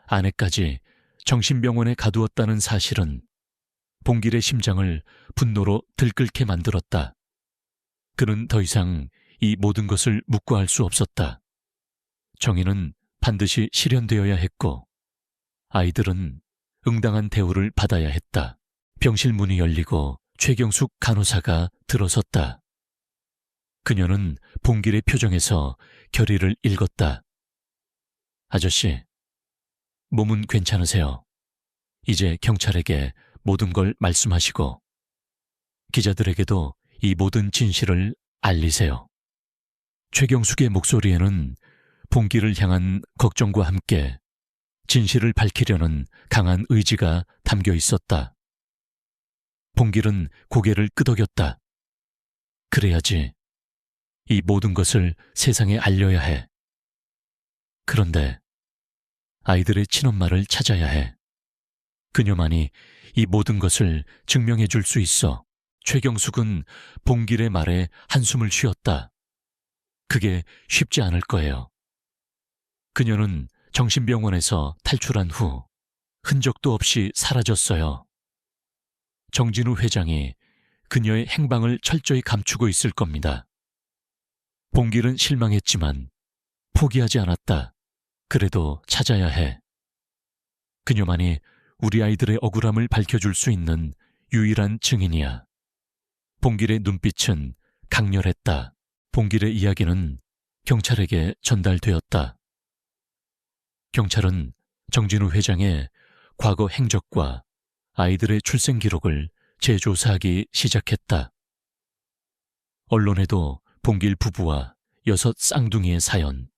아내까지 정신병원에 가두었다는 사실은 봉길의 심장을 분노로 들끓게 만들었다. 그는 더 이상 이 모든 것을 묵과할 수 없었다. 정의는 반드시 실현되어야 했고 아이들은 응당한 대우를 받아야 했다. 병실 문이 열리고 최경숙 간호사가 들어섰다. 그녀는 봉길의 표정에서 결의를 읽었다. 아저씨, 몸은 괜찮으세요? 이제 경찰에게 모든 걸 말씀하시고 기자들에게도 이 모든 진실을 알리세요. 최경숙의 목소리에는 봉길을 향한 걱정과 함께 진실을 밝히려는 강한 의지가 담겨 있었다. 봉길은 고개를 끄덕였다. 그래야지. 이 모든 것을 세상에 알려야 해. 그런데 아이들의 친엄마를 찾아야 해. 그녀만이 이 모든 것을 증명해 줄 수 있어. 최경숙은 봉길의 말에 한숨을 쉬었다. 그게 쉽지 않을 거예요. 그녀는 정신병원에서 탈출한 후 흔적도 없이 사라졌어요. 정진우 회장이 그녀의 행방을 철저히 감추고 있을 겁니다. 봉길은 실망했지만 포기하지 않았다. 그래도 찾아야 해. 그녀만이 우리 아이들의 억울함을 밝혀줄 수 있는 유일한 증인이야. 봉길의 눈빛은 강렬했다. 봉길의 이야기는 경찰에게 전달되었다. 경찰은 정진우 회장의 과거 행적과 아이들의 출생 기록을 재조사하기 시작했다. 언론에도 봉길 부부와 6 쌍둥이의 사연,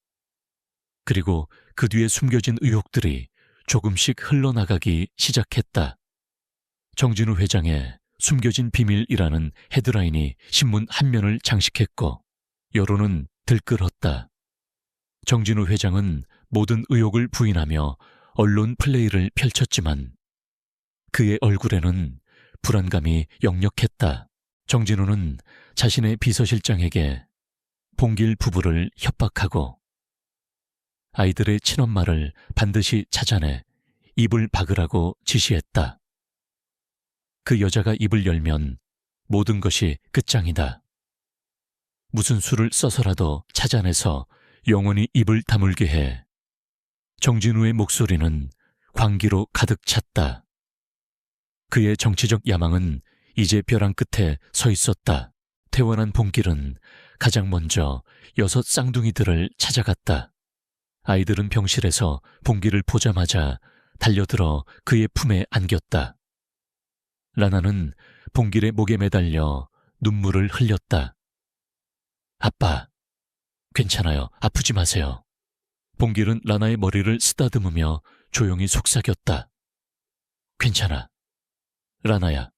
그리고 그 뒤에 숨겨진 의혹들이 조금씩 흘러나가기 시작했다. 정진우 회장의 숨겨진 비밀이라는 헤드라인이 신문 한 면을 장식했고 여론은 들끓었다. 정진우 회장은 모든 의혹을 부인하며 언론 플레이를 펼쳤지만 그의 얼굴에는 불안감이 역력했다. 정진우는 자신의 비서실장에게 봉길 부부를 협박하고 아이들의 친엄마를 반드시 찾아내 입을 박으라고 지시했다. 그 여자가 입을 열면 모든 것이 끝장이다. 무슨 수를 써서라도 찾아내서 영원히 입을 다물게 해. 정진우의 목소리는 광기로 가득 찼다. 그의 정치적 야망은 이제 벼랑 끝에 서 있었다. 퇴원한 봉길은 가장 먼저 6 쌍둥이들을 찾아갔다. 아이들은 병실에서 봉길을 보자마자 달려들어 그의 품에 안겼다. 라나는 봉길의 목에 매달려 눈물을 흘렸다. 아빠, 괜찮아요. 아프지 마세요. 봉길은 라나의 머리를 쓰다듬으며 조용히 속삭였다. 괜찮아. 라나야.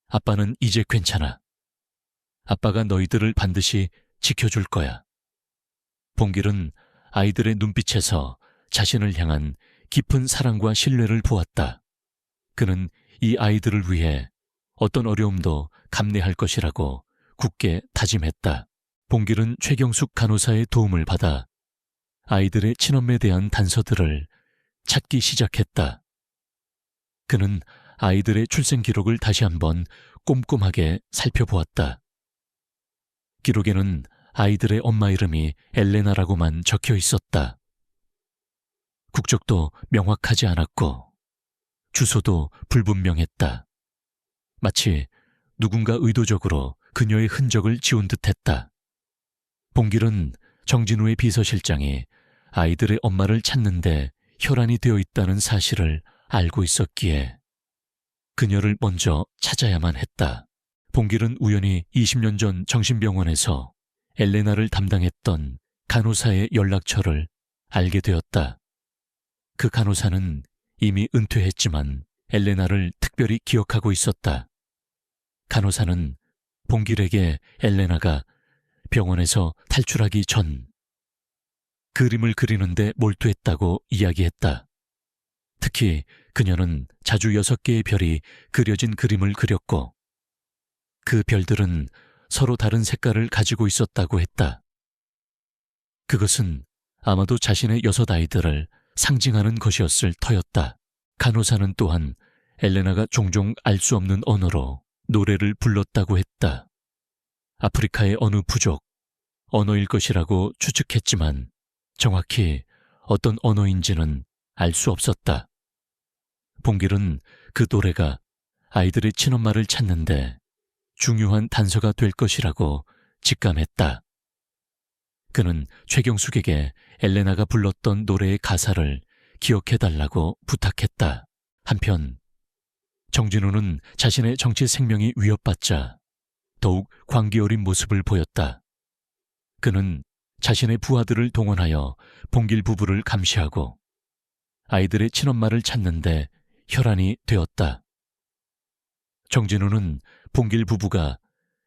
아빠는 이제 괜찮아. 아빠가 너희들을 반드시 지켜줄 거야. 봉길은 아이들의 눈빛에서 자신을 향한 깊은 사랑과 신뢰를 보았다. 그는 이 아이들을 위해 어떤 어려움도 감내할 것이라고 굳게 다짐했다. 봉길은 최경숙 간호사의 도움을 받아 아이들의 친엄에 대한 단서들을 찾기 시작했다. 그는 아이들의 출생 기록을 다시 한번 꼼꼼하게 살펴보았다. 기록에는 아이들의 엄마 이름이 엘레나라고만 적혀 있었다. 국적도 명확하지 않았고 주소도 불분명했다. 마치 누군가 의도적으로 그녀의 흔적을 지운 듯했다. 봉길은 정진우의 비서실장이 아이들의 엄마를 찾는데 혈안이 되어 있다는 사실을 알고 있었기에 그녀를 먼저 찾아야만 했다. 봉길은 우연히 20년 전 정신병원에서 엘레나를 담당했던 간호사의 연락처를 알게 되었다. 그 간호사는 이미 은퇴했지만 엘레나를 특별히 기억하고 있었다. 간호사는 봉길에게 엘레나가 병원에서 탈출하기 전 그림을 그리는데 몰두했다고 이야기했다. 특히 그녀는 자주 6개의 별이 그려진 그림을 그렸고 그 별들은 서로 다른 색깔을 가지고 있었다고 했다. 그것은 아마도 자신의 6아이들을 상징하는 것이었을 터였다. 간호사는 또한 엘레나가 종종 알 수 없는 언어로 노래를 불렀다고 했다. 아프리카의 어느 부족, 언어일 것이라고 추측했지만 정확히 어떤 언어인지는 알 수 없었다. 봉길은 그 노래가 아이들의 친엄마를 찾는데 중요한 단서가 될 것이라고 직감했다. 그는 최경숙에게 엘레나가 불렀던 노래의 가사를 기억해달라고 부탁했다. 한편 정진우는 자신의 정치 생명이 위협받자 더욱 광기 어린 모습을 보였다. 그는 자신의 부하들을 동원하여 봉길 부부를 감시하고 아이들의 친엄마를 찾는데 혈안이 되었다. 정진우는 봉길 부부가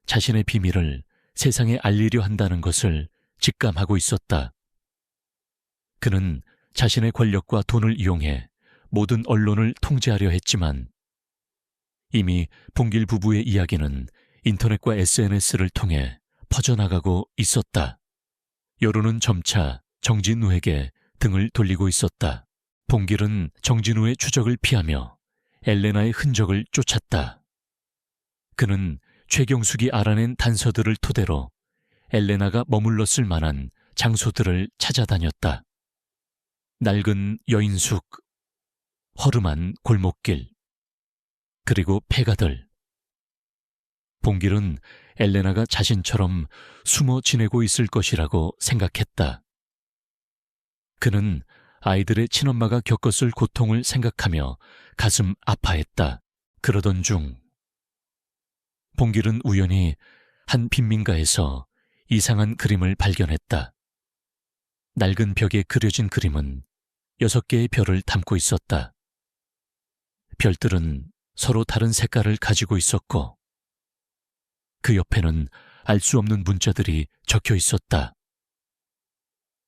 자신의 비밀을 세상에 알리려 한다는 것을 직감하고 있었다. 그는 자신의 권력과 돈을 이용해 모든 언론을 통제하려 했지만 이미 봉길 부부의 이야기는 인터넷과 SNS를 통해 퍼져나가고 있었다. 여론은 점차 정진우에게 등을 돌리고 있었다. 봉길은 정진우의 추적을 피하며 엘레나의 흔적을 쫓았다. 그는 최경숙이 알아낸 단서들을 토대로 엘레나가 머물렀을 만한 장소들을 찾아다녔다. 낡은 여인숙, 허름한 골목길, 그리고 폐가들. 봉길은 엘레나가 자신처럼 숨어 지내고 있을 것이라고 생각했다. 그는 아이들의 친엄마가 겪었을 고통을 생각하며 가슴 아파했다. 그러던 중 봉길은 우연히 한 빈민가에서 이상한 그림을 발견했다. 낡은 벽에 그려진 그림은 6개의 별을 담고 있었다. 별들은 서로 다른 색깔을 가지고 있었고 그 옆에는 알 수 없는 문자들이 적혀 있었다.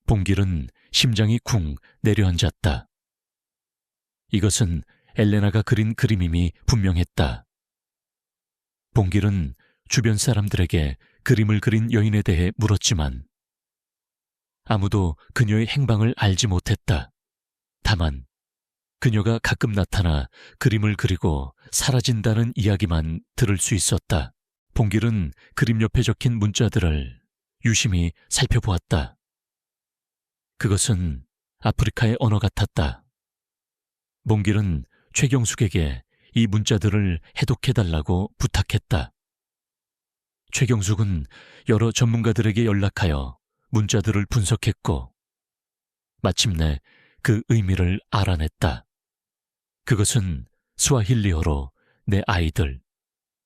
봉길은 심장이 쿵 내려앉았다. 이것은 엘레나가 그린 그림임이 분명했다. 봉길은 주변 사람들에게 그림을 그린 여인에 대해 물었지만 아무도 그녀의 행방을 알지 못했다. 다만 그녀가 가끔 나타나 그림을 그리고 사라진다는 이야기만 들을 수 있었다. 봉길은 그림 옆에 적힌 문자들을 유심히 살펴보았다. 그것은 아프리카의 언어 같았다. 봉길은 최경숙에게 이 문자들을 해독해달라고 부탁했다. 최경숙은 여러 전문가들에게 연락하여 문자들을 분석했고 마침내 그 의미를 알아냈다. 그것은 스와힐리어로 내 아이들,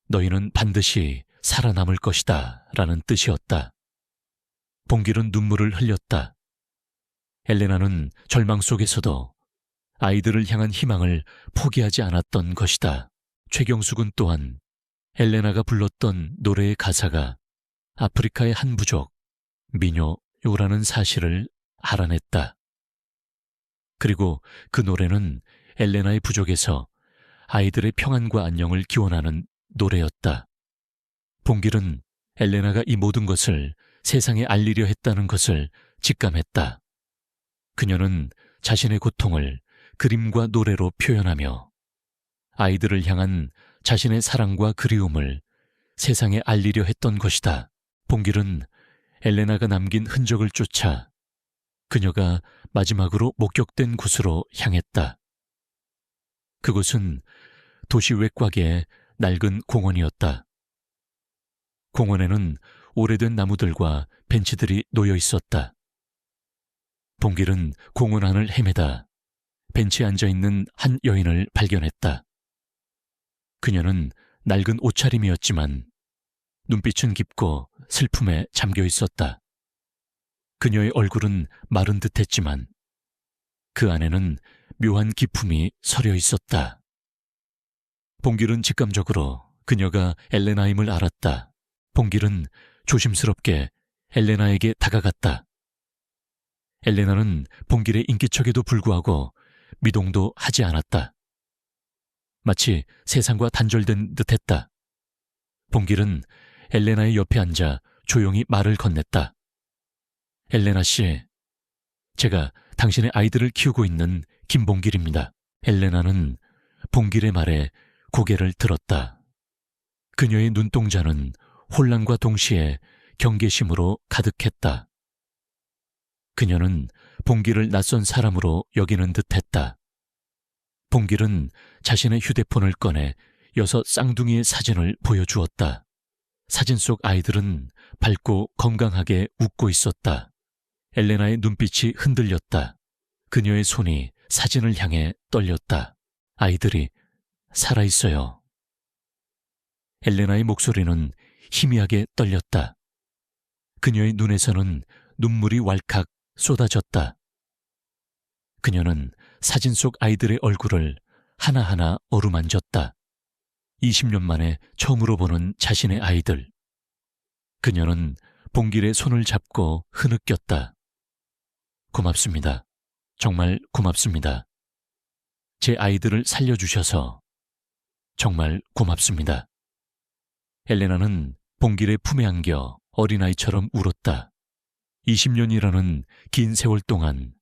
너희는 반드시 살아남을 것이다 라는 뜻이었다. 봉길은 눈물을 흘렸다. 엘레나는 절망 속에서도 아이들을 향한 희망을 포기하지 않았던 것이다. 최경숙은 또한 엘레나가 불렀던 노래의 가사가 아프리카의 한 부족, 미녀요라는 사실을 알아냈다. 그리고 그 노래는 엘레나의 부족에서 아이들의 평안과 안녕을 기원하는 노래였다. 봉길은 엘레나가 이 모든 것을 세상에 알리려 했다는 것을 직감했다. 그녀는 자신의 고통을 그림과 노래로 표현하며 아이들을 향한 자신의 사랑과 그리움을 세상에 알리려 했던 것이다. 봉길은 엘레나가 남긴 흔적을 쫓아 그녀가 마지막으로 목격된 곳으로 향했다. 그곳은 도시 외곽의 낡은 공원이었다. 공원에는 오래된 나무들과 벤치들이 놓여 있었다. 봉길은 공원 안을 헤매다 벤치에 앉아있는 한 여인을 발견했다. 그녀는 낡은 옷차림이었지만 눈빛은 깊고 슬픔에 잠겨 있었다. 그녀의 얼굴은 마른 듯했지만 그 안에는 묘한 기품이 서려 있었다. 봉길은 직감적으로 그녀가 엘레나임을 알았다. 봉길은 조심스럽게 엘레나에게 다가갔다. 엘레나는 봉길의 인기척에도 불구하고 미동도 하지 않았다. 마치 세상과 단절된 듯했다. 봉길은 엘레나의 옆에 앉아 조용히 말을 건넸다. 엘레나 씨, 제가 당신의 아이들을 키우고 있는 김봉길입니다. 엘레나는 봉길의 말에 고개를 들었다. 그녀의 눈동자는 혼란과 동시에 경계심으로 가득했다. 그녀는 봉길을 낯선 사람으로 여기는 듯했다. 봉길은 자신의 휴대폰을 꺼내 6 쌍둥이의 사진을 보여주었다. 사진 속 아이들은 밝고 건강하게 웃고 있었다. 엘레나의 눈빛이 흔들렸다. 그녀의 손이 사진을 향해 떨렸다. 아이들이 살아있어요. 엘레나의 목소리는 희미하게 떨렸다. 그녀의 눈에서는 눈물이 왈칵 쏟아졌다. 그녀는 사진 속 아이들의 얼굴을 하나하나 어루만졌다. 20년 만에 처음으로 보는 자신의 아이들. 그녀는 봉길의 손을 잡고 흐느꼈다. 고맙습니다. 정말 고맙습니다. 제 아이들을 살려주셔서 정말 고맙습니다. 엘레나는 봉길의 품에 안겨 어린아이처럼 울었다. 20년이라는 긴 세월 동안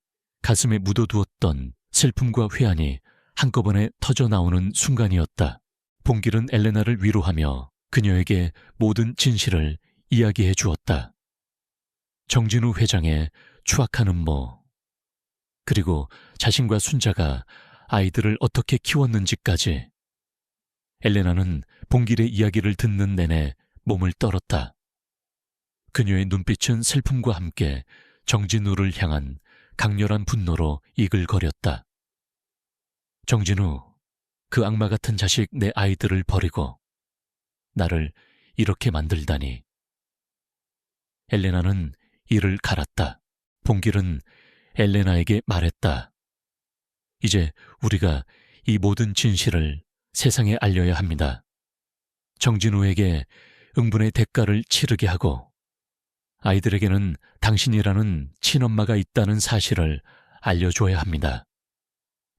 가슴에 묻어두었던 슬픔과 회한이 한꺼번에 터져나오는 순간이었다. 봉길은 엘레나를 위로하며 그녀에게 모든 진실을 이야기해 주었다. 정진우 회장의 추악한 음모, 그리고 자신과 순자가 아이들을 어떻게 키웠는지까지. 엘레나는 봉길의 이야기를 듣는 내내 몸을 떨었다. 그녀의 눈빛은 슬픔과 함께 정진우를 향한 강렬한 분노로 이글거렸다. 정진우, 그 악마 같은 자식 내 아이들을 버리고 나를 이렇게 만들다니. 엘레나는 이를 갈았다. 봉길은 엘레나에게 말했다. 이제 우리가 이 모든 진실을 세상에 알려야 합니다. 정진우에게 응분의 대가를 치르게 하고 아이들에게는 당신이라는 친엄마가 있다는 사실을 알려줘야 합니다.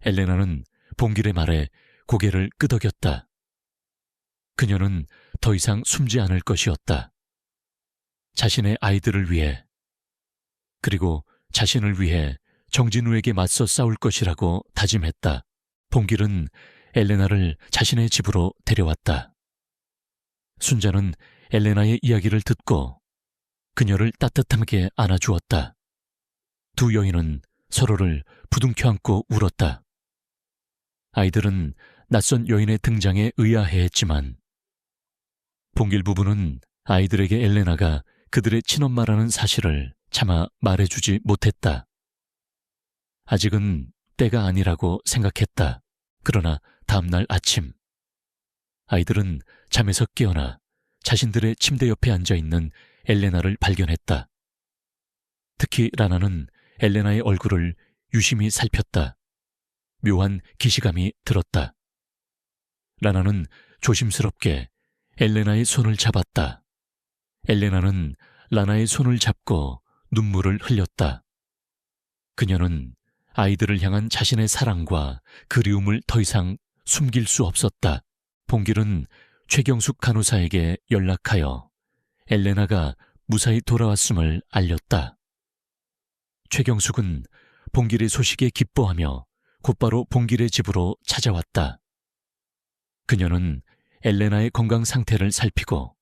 엘레나는 봉길의 말에 고개를 끄덕였다. 그녀는 더 이상 숨지 않을 것이었다. 자신의 아이들을 위해, 그리고 자신을 위해 정진우에게 맞서 싸울 것이라고 다짐했다. 봉길은 엘레나를 자신의 집으로 데려왔다. 순자는 엘레나의 이야기를 듣고 그녀를 따뜻하게 안아주었다. 두 여인은 서로를 부둥켜 안고 울었다. 아이들은 낯선 여인의 등장에 의아해했지만 봉길 부부는 아이들에게 엘레나가 그들의 친엄마라는 사실을 차마 말해주지 못했다. 아직은 때가 아니라고 생각했다. 그러나 다음날 아침, 아이들은 잠에서 깨어나 자신들의 침대 옆에 앉아있는 엘레나를 발견했다. 특히 라나는 엘레나의 얼굴을 유심히 살폈다. 묘한 기시감이 들었다. 라나는 조심스럽게 엘레나의 손을 잡았다. 엘레나는 라나의 손을 잡고 눈물을 흘렸다. 그녀는 아이들을 향한 자신의 사랑과 그리움을 더 이상 숨길 수 없었다. 봉길은 최경숙 간호사에게 연락하여 엘레나가 무사히 돌아왔음을 알렸다. 최경숙은 봉길의 소식에 기뻐하며 곧바로 봉길의 집으로 찾아왔다. 그녀는 엘레나의 건강 상태를 살피고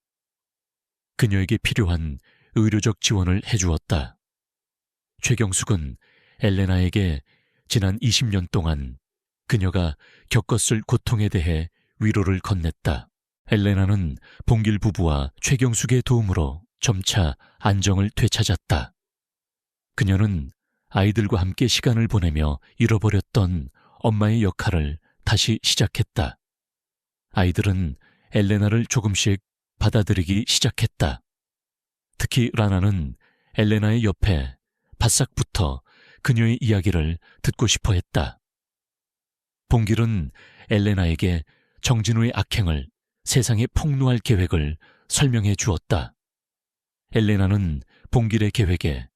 그녀에게 필요한 의료적 지원을 해주었다. 최경숙은 엘레나에게 지난 20년 동안 그녀가 겪었을 고통에 대해 위로를 건넸다. 엘레나는 봉길 부부와 최경숙의 도움으로 점차 안정을 되찾았다. 그녀는 아이들과 함께 시간을 보내며 잃어버렸던 엄마의 역할을 다시 시작했다. 아이들은 엘레나를 조금씩 받아들이기 시작했다. 특히 라나는 엘레나의 옆에 바싹 붙어 그녀의 이야기를 듣고 싶어 했다. 봉길은 엘레나에게 정진우의 악행을 세상에 폭로할 계획을 설명해 주었다. 엘레나는 봉길의 계획에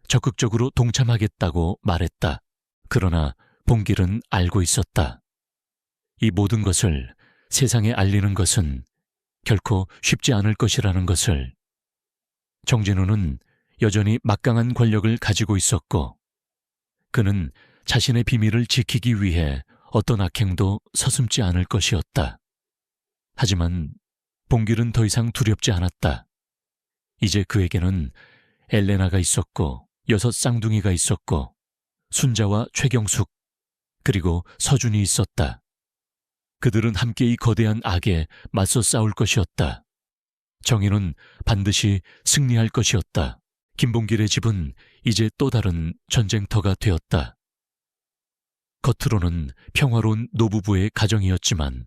적극적으로 동참하겠다고 말했다. 그러나 봉길은 알고 있었다. 이 모든 것을 세상에 알리는 것은 결코 쉽지 않을 것이라는 것을. 정진우는 여전히 막강한 권력을 가지고 있었고 그는 자신의 비밀을 지키기 위해 어떤 악행도 서슴지 않을 것이었다. 하지만 봉길은 더 이상 두렵지 않았다. 이제 그에게는 엘레나가 있었고 6 쌍둥이가 있었고 순자와 최경숙 그리고 서준이 있었다. 그들은 함께 이 거대한 악에 맞서 싸울 것이었다. 정의는 반드시 승리할 것이었다. 김봉길의 집은 이제 또 다른 전쟁터가 되었다. 겉으로는 평화로운 노부부의 가정이었지만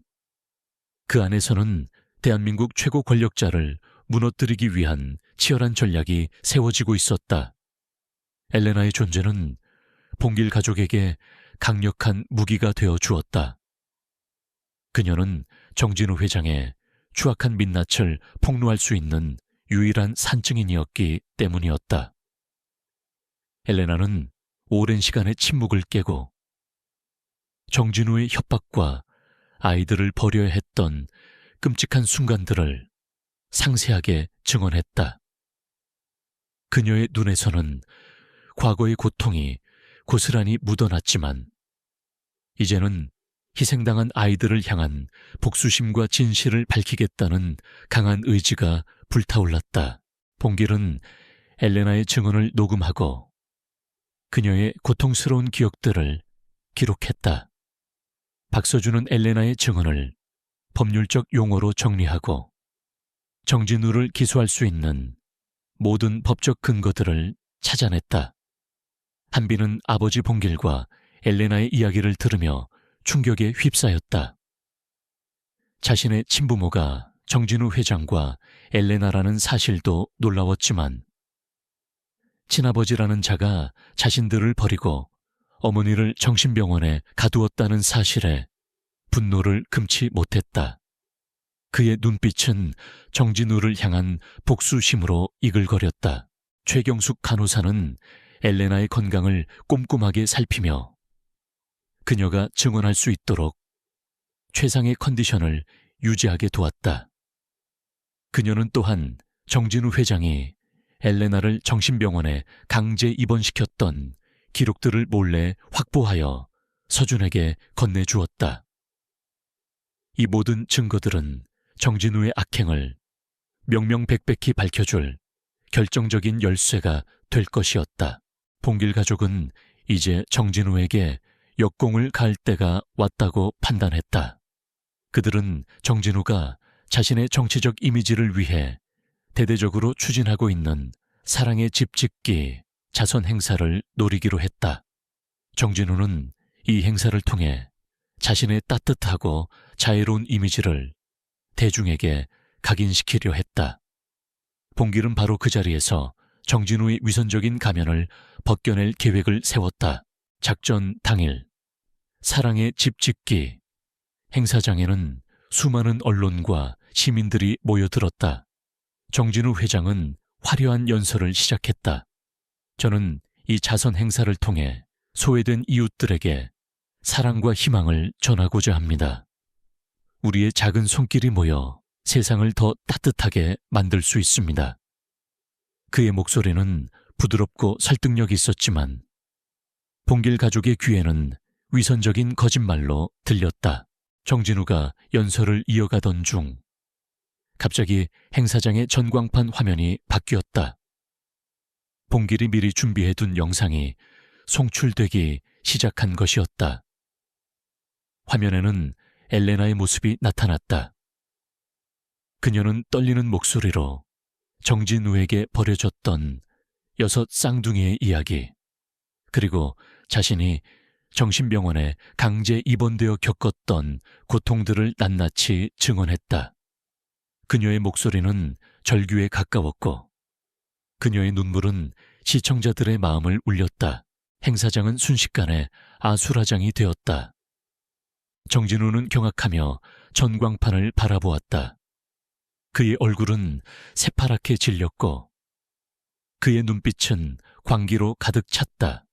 그 안에서는 대한민국 최고 권력자를 무너뜨리기 위한 치열한 전략이 세워지고 있었다. 엘레나의 존재는 봉길 가족에게 강력한 무기가 되어 주었다. 그녀는 정진우 회장의 추악한 민낯을 폭로할 수 있는 유일한 산증인이었기 때문이었다. 엘레나는 오랜 시간의 침묵을 깨고 정진우의 협박과 아이들을 버려야 했던 끔찍한 순간들을 상세하게 증언했다. 그녀의 눈에서는 과거의 고통이 고스란히 묻어났지만 이제는 희생당한 아이들을 향한 복수심과 진실을 밝히겠다는 강한 의지가 불타올랐다. 봉길은 엘레나의 증언을 녹음하고 그녀의 고통스러운 기억들을 기록했다. 박서준은 엘레나의 증언을 법률적 용어로 정리하고 정진우를 기소할 수 있는 모든 법적 근거들을 찾아냈다. 한비는 아버지 봉길과 엘레나의 이야기를 들으며 충격에 휩싸였다. 자신의 친부모가 정진우 회장과 엘레나라는 사실도 놀라웠지만 친아버지라는 자가 자신들을 버리고 어머니를 정신병원에 가두었다는 사실에 분노를 금치 못했다. 그의 눈빛은 정진우를 향한 복수심으로 이글거렸다. 최경숙 간호사는 엘레나의 건강을 꼼꼼하게 살피며 그녀가 증언할 수 있도록 최상의 컨디션을 유지하게 도왔다. 그녀는 또한 정진우 회장이 엘레나를 정신병원에 강제 입원시켰던 기록들을 몰래 확보하여 서준에게 건네주었다. 이 모든 증거들은 정진우의 악행을 명명백백히 밝혀줄 결정적인 열쇠가 될 것이었다. 봉길 가족은 이제 정진우에게 역공을 가할 때가 왔다고 판단했다. 그들은 정진우가 자신의 정치적 이미지를 위해 대대적으로 추진하고 있는 사랑의 집 짓기 자선 행사를 노리기로 했다. 정진우는 이 행사를 통해 자신의 따뜻하고 자애로운 이미지를 대중에게 각인시키려 했다. 봉길은 바로 그 자리에서 정진우의 위선적인 가면을 벗겨낼 계획을 세웠다. 작전 당일 사랑의 집 짓기 행사장에는 수많은 언론과 시민들이 모여들었다. 정진우 회장은 화려한 연설을 시작했다. 저는 이 자선 행사를 통해 소외된 이웃들에게 사랑과 희망을 전하고자 합니다. 우리의 작은 손길이 모여 세상을 더 따뜻하게 만들 수 있습니다. 그의 목소리는 부드럽고 설득력이 있었지만 봉길 가족의 귀에는 위선적인 거짓말로 들렸다. 정진우가 연설을 이어가던 중 갑자기 행사장의 전광판 화면이 바뀌었다. 봉길이 미리 준비해둔 영상이 송출되기 시작한 것이었다. 화면에는 엘레나의 모습이 나타났다. 그녀는 떨리는 목소리로 정진우에게 버려졌던 6 쌍둥이의 이야기, 그리고 자신이 정신병원에 강제 입원되어 겪었던 고통들을 낱낱이 증언했다. 그녀의 목소리는 절규에 가까웠고 그녀의 눈물은 시청자들의 마음을 울렸다. 행사장은 순식간에 아수라장이 되었다. 정진우는 경악하며 전광판을 바라보았다. 그의 얼굴은 새파랗게 질렸고 그의 눈빛은 광기로 가득 찼다.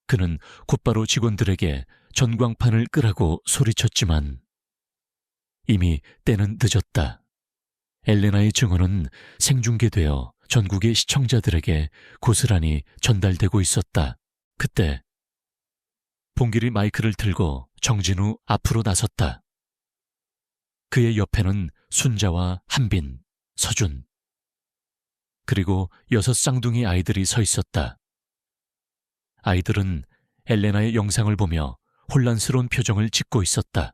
그는 곧바로 직원들에게 전광판을 끄라고 소리쳤지만 이미 때는 늦었다. 엘레나의 증언은 생중계되어 전국의 시청자들에게 고스란히 전달되고 있었다. 그때 봉길이 마이크를 들고 정진우 앞으로 나섰다. 그의 옆에는 순자와 한빈, 서준, 그리고 6 쌍둥이 아이들이 서 있었다. 아이들은 엘레나의 영상을 보며 혼란스러운 표정을 짓고 있었다.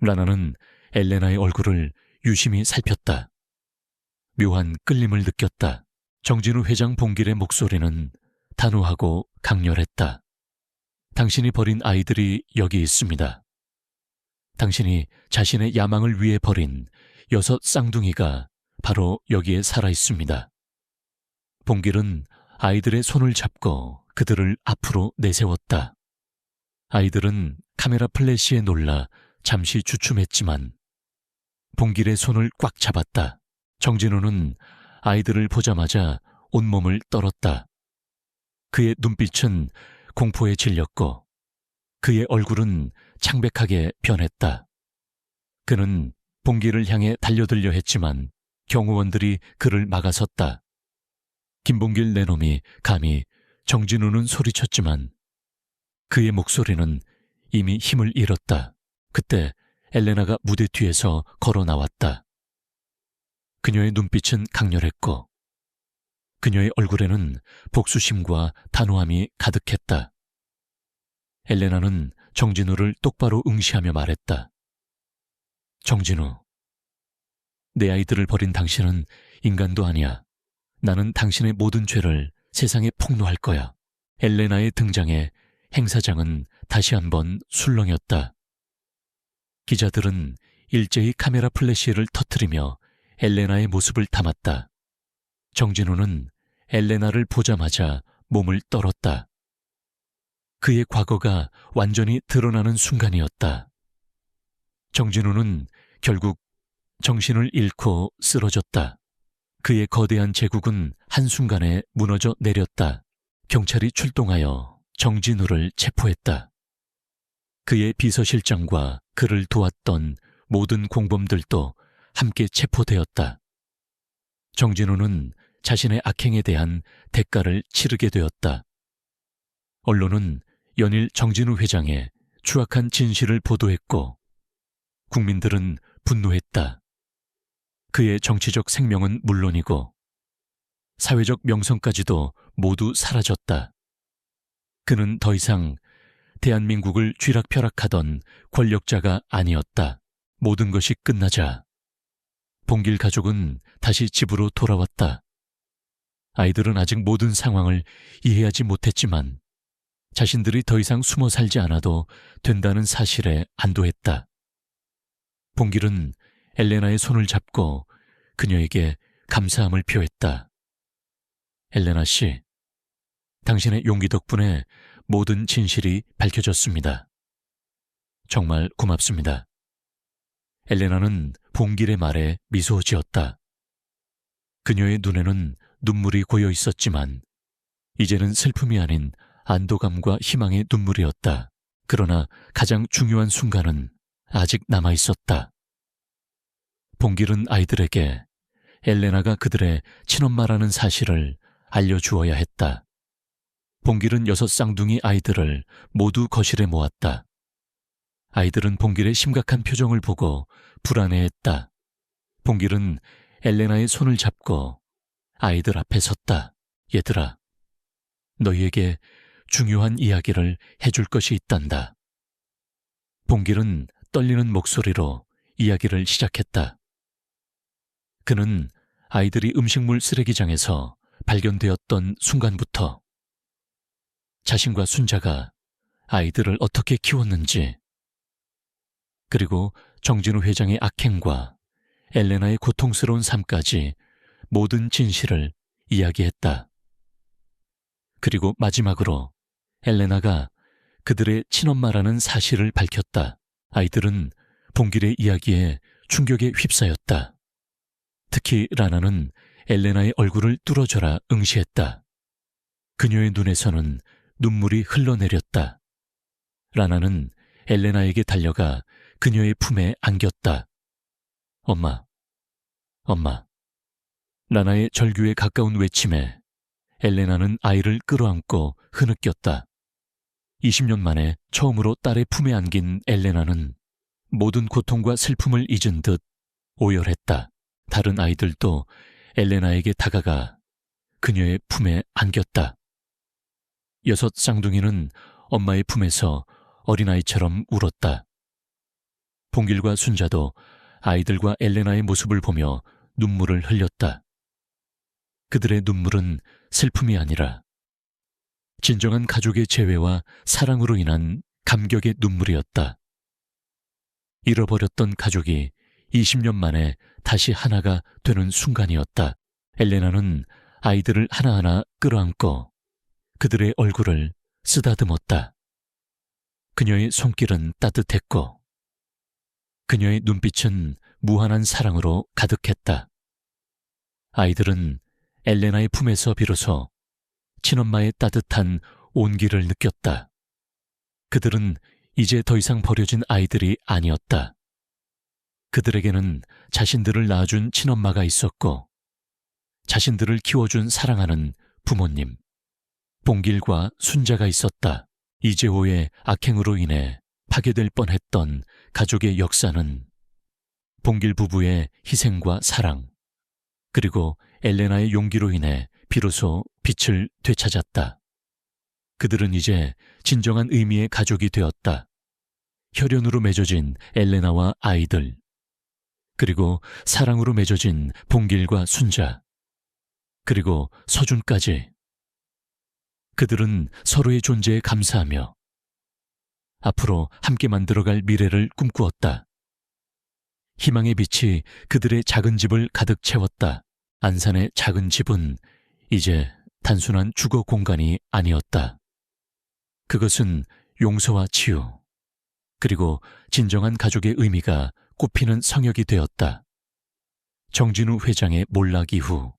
라나는 엘레나의 얼굴을 유심히 살폈다. 묘한 끌림을 느꼈다. 정진우 회장 봉길의 목소리는 단호하고 강렬했다. 당신이 버린 아이들이 여기 있습니다. 당신이 자신의 야망을 위해 버린 6 쌍둥이가 바로 여기에 살아 있습니다. 봉길은 아이들의 손을 잡고 그들을 앞으로 내세웠다. 아이들은 카메라 플래시에 놀라 잠시 주춤했지만 봉길의 손을 꽉 잡았다. 정진우는 아이들을 보자마자 온몸을 떨었다. 그의 눈빛은 공포에 질렸고 그의 얼굴은 창백하게 변했다. 그는 봉길을 향해 달려들려 했지만 경호원들이 그를 막아섰다. 김봉길 내놈이 감히 정진우는 소리쳤지만 그의 목소리는 이미 힘을 잃었다. 그때 엘레나가 무대 뒤에서 걸어 나왔다. 그녀의 눈빛은 강렬했고 그녀의 얼굴에는 복수심과 단호함이 가득했다. 엘레나는 정진우를 똑바로 응시하며 말했다. 정진우, 내 아이들을 버린 당신은 인간도 아니야. 나는 당신의 모든 죄를 세상에 폭로할 거야. 엘레나의 등장에 행사장은 다시 한번 술렁였다. 기자들은 일제히 카메라 플래시를 터뜨리며 엘레나의 모습을 담았다. 정진우는 엘레나를 보자마자 몸을 떨었다. 그의 과거가 완전히 드러나는 순간이었다. 정진우는 결국 정신을 잃고 쓰러졌다. 그의 거대한 제국은 한순간에 무너져 내렸다. 경찰이 출동하여 정진우를 체포했다. 그의 비서실장과 그를 도왔던 모든 공범들도 함께 체포되었다. 정진우는 자신의 악행에 대한 대가를 치르게 되었다. 언론은 연일 정진우 회장의 추악한 진실을 보도했고 국민들은 분노했다. 그의 정치적 생명은 물론이고 사회적 명성까지도 모두 사라졌다. 그는 더 이상 대한민국을 쥐락펴락하던 권력자가 아니었다. 모든 것이 끝나자 봉길 가족은 다시 집으로 돌아왔다. 아이들은 아직 모든 상황을 이해하지 못했지만 자신들이 더 이상 숨어 살지 않아도 된다는 사실에 안도했다. 봉길은 엘레나의 손을 잡고 그녀에게 감사함을 표했다. 엘레나 씨, 당신의 용기 덕분에 모든 진실이 밝혀졌습니다. 정말 고맙습니다. 엘레나는 봉길의 말에 미소 지었다. 그녀의 눈에는 눈물이 고여 있었지만 이제는 슬픔이 아닌 안도감과 희망의 눈물이었다. 그러나 가장 중요한 순간은 아직 남아 있었다. 봉길은 아이들에게 엘레나가 그들의 친엄마라는 사실을 알려주어야 했다. 봉길은 6 쌍둥이 아이들을 모두 거실에 모았다. 아이들은 봉길의 심각한 표정을 보고 불안해했다. 봉길은 엘레나의 손을 잡고 아이들 앞에 섰다. 얘들아, 너희에게 중요한 이야기를 해줄 것이 있단다. 봉길은 떨리는 목소리로 이야기를 시작했다. 그는 아이들이 음식물 쓰레기장에서 발견되었던 순간부터 자신과 순자가 아이들을 어떻게 키웠는지, 그리고 정진우 회장의 악행과 엘레나의 고통스러운 삶까지 모든 진실을 이야기했다. 그리고 마지막으로 엘레나가 그들의 친엄마라는 사실을 밝혔다. 아이들은 봉길의 이야기에 충격에 휩싸였다. 특히 라나는 엘레나의 얼굴을 뚫어져라 응시했다. 그녀의 눈에서는 눈물이 흘러내렸다. 라나는 엘레나에게 달려가 그녀의 품에 안겼다. 엄마, 엄마. 라나의 절규에 가까운 외침에 엘레나는 아이를 끌어안고 흐느꼈다. 20년 만에 처음으로 딸의 품에 안긴 엘레나는 모든 고통과 슬픔을 잊은 듯 오열했다. 다른 아이들도 엘레나에게 다가가 그녀의 품에 안겼다. 6 쌍둥이는 엄마의 품에서 어린아이처럼 울었다. 봉길과 순자도 아이들과 엘레나의 모습을 보며 눈물을 흘렸다. 그들의 눈물은 슬픔이 아니라 진정한 가족의 재회와 사랑으로 인한 감격의 눈물이었다. 잃어버렸던 가족이 20년 만에 다시 하나가 되는 순간이었다. 엘레나는 아이들을 하나하나 끌어안고 그들의 얼굴을 쓰다듬었다. 그녀의 손길은 따뜻했고 그녀의 눈빛은 무한한 사랑으로 가득했다. 아이들은 엘레나의 품에서 비로소 친엄마의 따뜻한 온기를 느꼈다. 그들은 이제 더 이상 버려진 아이들이 아니었다. 그들에게는 자신들을 낳아준 친엄마가 있었고 자신들을 키워준 사랑하는 부모님, 봉길과 순자가 있었다. 이재호의 악행으로 인해 파괴될 뻔했던 가족의 역사는 봉길 부부의 희생과 사랑, 그리고 엘레나의 용기로 인해 비로소 빛을 되찾았다. 그들은 이제 진정한 의미의 가족이 되었다. 혈연으로 맺어진 엘레나와 아이들, 그리고 사랑으로 맺어진 봉길과 순자, 그리고 서준까지. 그들은 서로의 존재에 감사하며 앞으로 함께 만들어갈 미래를 꿈꾸었다. 희망의 빛이 그들의 작은 집을 가득 채웠다. 안산의 작은 집은 이제 단순한 주거 공간이 아니었다. 그것은 용서와 치유, 그리고 진정한 가족의 의미가 꽃피는 성역이 되었다. 정진우 회장의 몰락 이후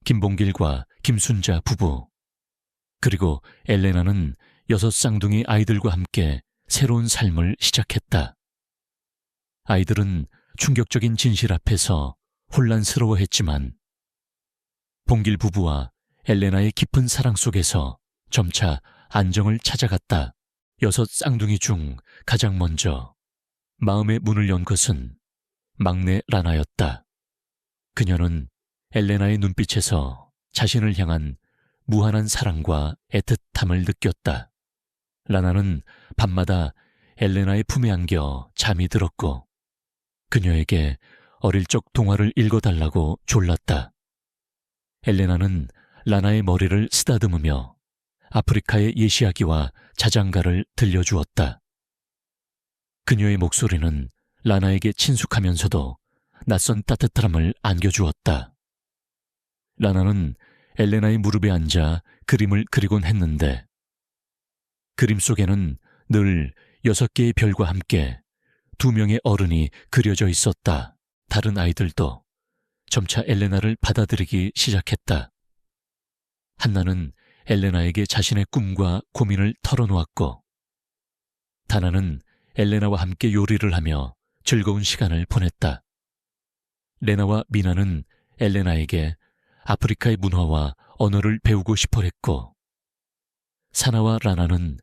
김봉길과 김순자 부부, 그리고 엘레나는 6 쌍둥이 아이들과 함께 새로운 삶을 시작했다. 아이들은 충격적인 진실 앞에서 혼란스러워했지만 봉길 부부와 엘레나의 깊은 사랑 속에서 점차 안정을 찾아갔다. 6 쌍둥이 중 가장 먼저 마음의 문을 연 것은 막내 라나였다. 그녀는 엘레나의 눈빛에서 자신을 향한 무한한 사랑과 애틋함을 느꼈다. 라나는 밤마다 엘레나의 품에 안겨 잠이 들었고 그녀에게 어릴 적 동화를 읽어달라고 졸랐다. 엘레나는 라나의 머리를 쓰다듬으며 아프리카의 예시아기와 자장가를 들려주었다. 그녀의 목소리는 라나에게 친숙하면서도 낯선 따뜻함을 안겨주었다. 라나는 엘레나의 무릎에 앉아 그림을 그리곤 했는데 그림 속에는 늘 6개의 별과 함께 2명의 어른이 그려져 있었다. 다른 아이들도 점차 엘레나를 받아들이기 시작했다. 한나는 엘레나에게 자신의 꿈과 고민을 털어놓았고 다나는 엘레나와 함께 요리를 하며 즐거운 시간을 보냈다. 레나와 미나는 엘레나에게 아프리카의 문화와 언어를 배우고 싶어 했고 사나와 라나는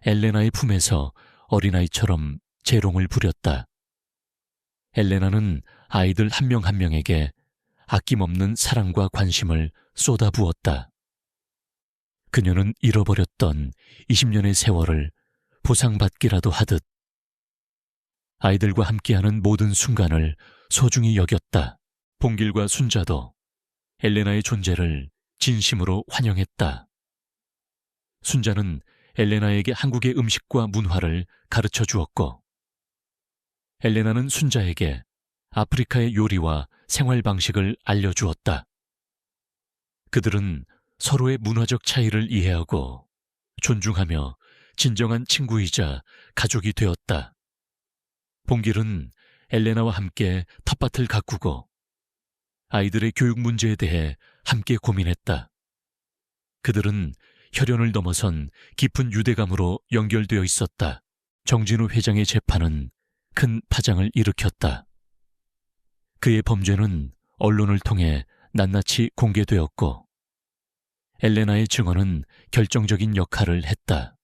엘레나의 품에서 어린아이처럼 재롱을 부렸다. 엘레나는 아이들 한 명 한 명에게 아낌없는 사랑과 관심을 쏟아부었다. 그녀는 잃어버렸던 20년의 세월을 보상받기라도 하듯 아이들과 함께하는 모든 순간을 소중히 여겼다. 봉길과 순자도 엘레나의 존재를 진심으로 환영했다. 순자는 엘레나에게 한국의 음식과 문화를 가르쳐 주었고 엘레나는 순자에게 아프리카의 요리와 생활 방식을 알려주었다. 그들은 서로의 문화적 차이를 이해하고 존중하며 진정한 친구이자 가족이 되었다. 봉길은 엘레나와 함께 텃밭을 가꾸고 아이들의 교육 문제에 대해 함께 고민했다. 그들은 혈연을 넘어선 깊은 유대감으로 연결되어 있었다. 정진우 회장의 재판은 큰 파장을 일으켰다. 그의 범죄는 언론을 통해 낱낱이 공개되었고 엘레나의 증언은 결정적인 역할을 했다.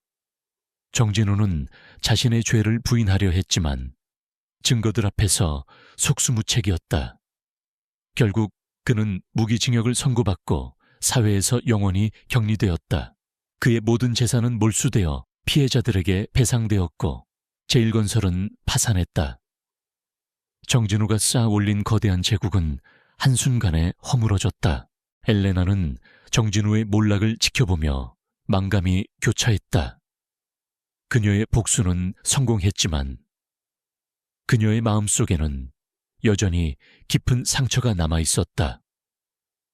정진우는 자신의 죄를 부인하려 했지만 증거들 앞에서 속수무책이었다. 결국 그는 무기징역을 선고받고 사회에서 영원히 격리되었다. 그의 모든 재산은 몰수되어 피해자들에게 배상되었고 제1건설은 파산했다. 정진우가 쌓아 올린 거대한 제국은 한순간에 허물어졌다. 엘레나는 정진우의 몰락을 지켜보며 망감이 교차했다. 그녀의 복수는 성공했지만 그녀의 마음속에는 여전히 깊은 상처가 남아있었다.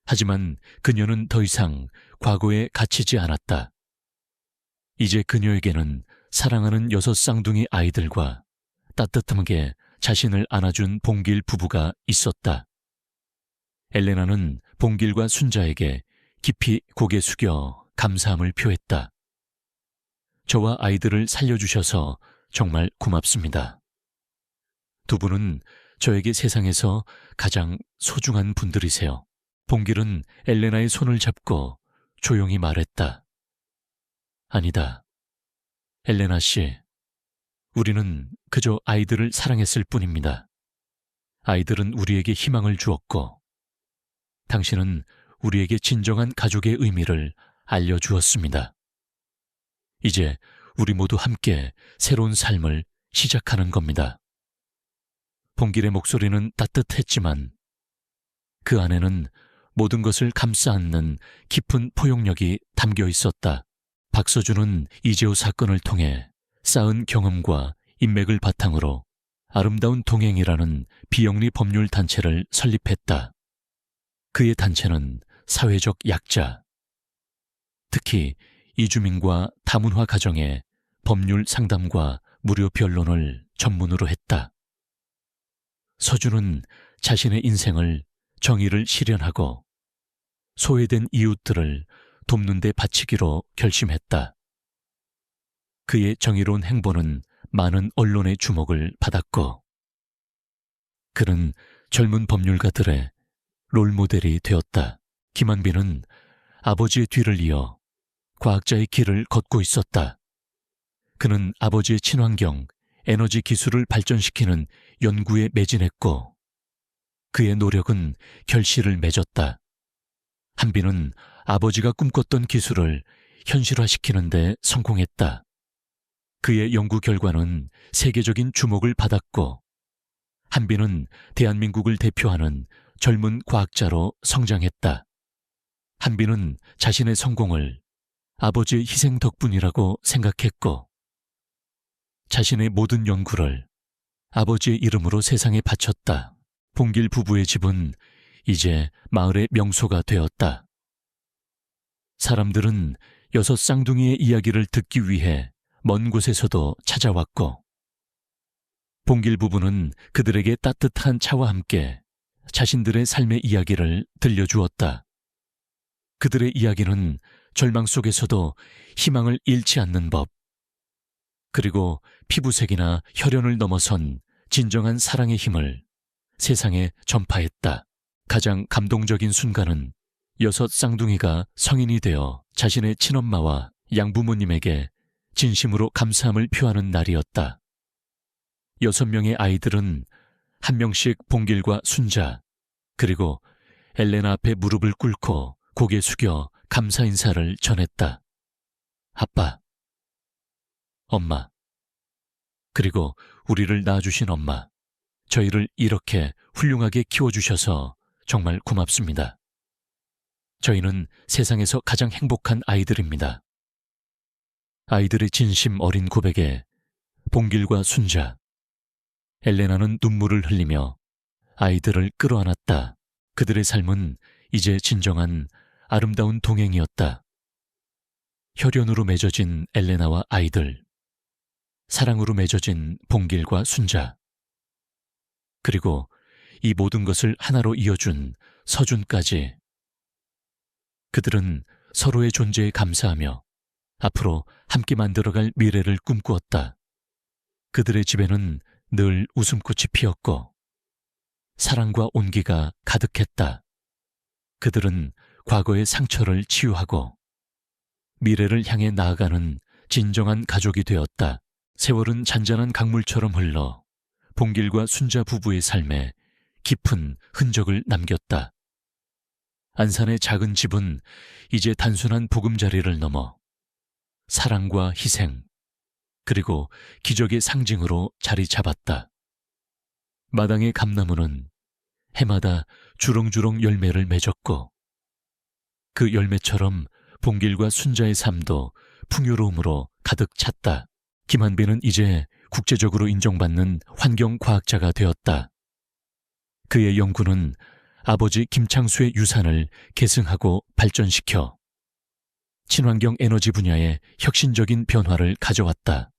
하지만 그녀는 더 이상 과거에 갇히지 않았다. 이제 그녀에게는 사랑하는 6 쌍둥이 아이들과 따뜻하게 자신을 안아준 봉길 부부가 있었다. 엘레나는 봉길과 순자에게 깊이 고개 숙여 감사함을 표했다. 저와 아이들을 살려주셔서 정말 고맙습니다. 두 분은 저에게 세상에서 가장 소중한 분들이세요. 봉길은 엘레나의 손을 잡고 조용히 말했다. 아니다. 엘레나 씨, 우리는 그저 아이들을 사랑했을 뿐입니다. 아이들은 우리에게 희망을 주었고 당신은 우리에게 진정한 가족의 의미를 알려주었습니다. 이제 우리 모두 함께 새로운 삶을 시작하는 겁니다. 봉길의 목소리는 따뜻했지만 그 안에는 모든 것을 감싸 안는 깊은 포용력이 담겨 있었다. 박서준은 이재호 사건을 통해 쌓은 경험과 인맥을 바탕으로 아름다운 동행이라는 비영리 법률 단체를 설립했다. 그의 단체는 사회적 약자, 특히 이주민과 다문화 가정의 법률 상담과 무료 변론을 전문으로 했다. 서준은 자신의 인생을 정의를 실현하고 소외된 이웃들을 돕는 데 바치기로 결심했다. 그의 정의로운 행보는 많은 언론의 주목을 받았고 그는 젊은 법률가들의 롤모델이 되었다. 김한빈은 아버지의 뒤를 이어 과학자의 길을 걷고 있었다. 그는 아버지의 친환경, 에너지 기술을 발전시키는 연구에 매진했고 그의 노력은 결실을 맺었다. 한빈은 아버지가 꿈꿨던 기술을 현실화시키는 데 성공했다. 그의 연구 결과는 세계적인 주목을 받았고 한빈은 대한민국을 대표하는 젊은 과학자로 성장했다. 한빈은 자신의 성공을 아버지의 희생 덕분이라고 생각했고 자신의 모든 연구를 아버지의 이름으로 세상에 바쳤다. 봉길 부부의 집은 이제 마을의 명소가 되었다. 사람들은 6 쌍둥이의 이야기를 듣기 위해 먼 곳에서도 찾아왔고, 봉길 부부는 그들에게 따뜻한 차와 함께 자신들의 삶의 이야기를 들려주었다. 그들의 이야기는 절망 속에서도 희망을 잃지 않는 법, 그리고 피부색이나 혈연을 넘어선 진정한 사랑의 힘을 세상에 전파했다. 가장 감동적인 순간은 6 쌍둥이가 성인이 되어 자신의 친엄마와 양부모님에게 진심으로 감사함을 표하는 날이었다. 6명의 아이들은 한 명씩 봉길과 순자, 그리고 엘레나 앞에 무릎을 꿇고 고개 숙여 감사 인사를 전했다. 아빠, 엄마, 그리고 우리를 낳아주신 엄마, 저희를 이렇게 훌륭하게 키워주셔서 정말 고맙습니다. 저희는 세상에서 가장 행복한 아이들입니다. 아이들의 진심 어린 고백에 봉길과 순자, 엘레나는 눈물을 흘리며 아이들을 끌어안았다. 그들의 삶은 이제 진정한 아름다운 동행이었다. 혈연으로 맺어진 엘레나와 아이들, 사랑으로 맺어진 봉길과 순자, 그리고 이 모든 것을 하나로 이어준 서준까지. 그들은 서로의 존재에 감사하며 앞으로 함께 만들어갈 미래를 꿈꾸었다. 그들의 집에는 늘 웃음꽃이 피었고 사랑과 온기가 가득했다. 그들은 과거의 상처를 치유하고 미래를 향해 나아가는 진정한 가족이 되었다. 세월은 잔잔한 강물처럼 흘러 봉길과 순자 부부의 삶에 깊은 흔적을 남겼다. 안산의 작은 집은 이제 단순한 보금자리를 넘어 사랑과 희생, 그리고 기적의 상징으로 자리 잡았다. 마당의 감나무는 해마다 주렁주렁 열매를 맺었고 그 열매처럼 봉길과 순자의 삶도 풍요로움으로 가득 찼다. 김한빈은 이제 국제적으로 인정받는 환경과학자가 되었다. 그의 연구는 아버지 김창수의 유산을 계승하고 발전시켜 친환경 에너지 분야에 혁신적인 변화를 가져왔다.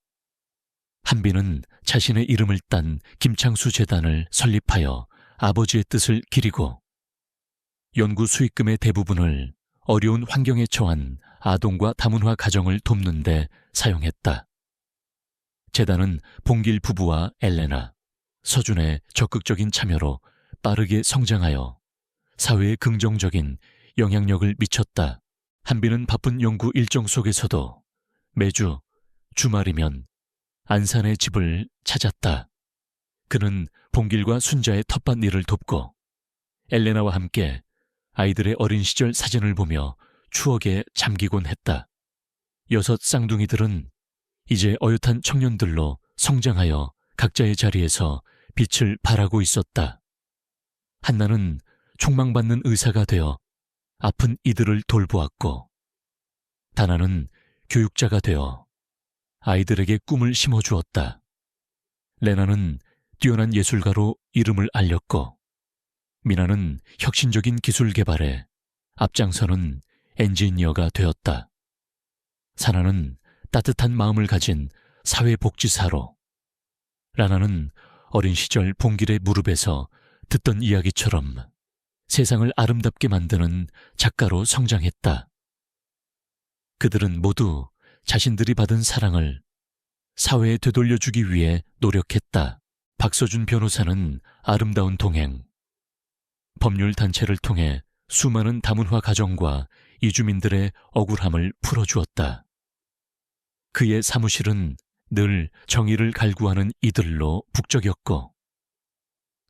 한빈은 자신의 이름을 딴 김창수 재단을 설립하여 아버지의 뜻을 기리고 연구 수익금의 대부분을 어려운 환경에 처한 아동과 다문화 가정을 돕는 데 사용했다. 재단은 봉길 부부와 엘레나, 서준의 적극적인 참여로 빠르게 성장하여 사회에 긍정적인 영향력을 미쳤다. 한빈은 바쁜 연구 일정 속에서도 매주 주말이면 안산의 집을 찾았다. 그는 봉길과 순자의 텃밭 일을 돕고 엘레나와 함께 아이들의 어린 시절 사진을 보며 추억에 잠기곤 했다. 6 쌍둥이들은 이제 어엿한 청년들로 성장하여 각자의 자리에서 빛을 발하고 있었다. 한나는 촉망받는 의사가 되어 아픈 이들을 돌보았고, 다나는 교육자가 되어 아이들에게 꿈을 심어주었다. 레나는 뛰어난 예술가로 이름을 알렸고, 미나는 혁신적인 기술 개발에 앞장서는 엔지니어가 되었다. 사나는 따뜻한 마음을 가진 사회복지사로, 라나는 어린 시절 봉길의 무릎에서 듣던 이야기처럼 세상을 아름답게 만드는 작가로 성장했다. 그들은 모두 자신들이 받은 사랑을 사회에 되돌려주기 위해 노력했다. 박서준 변호사는 아름다운 동행, 법률단체를 통해 수많은 다문화 가정과 이주민들의 억울함을 풀어주었다. 그의 사무실은 늘 정의를 갈구하는 이들로 북적였고,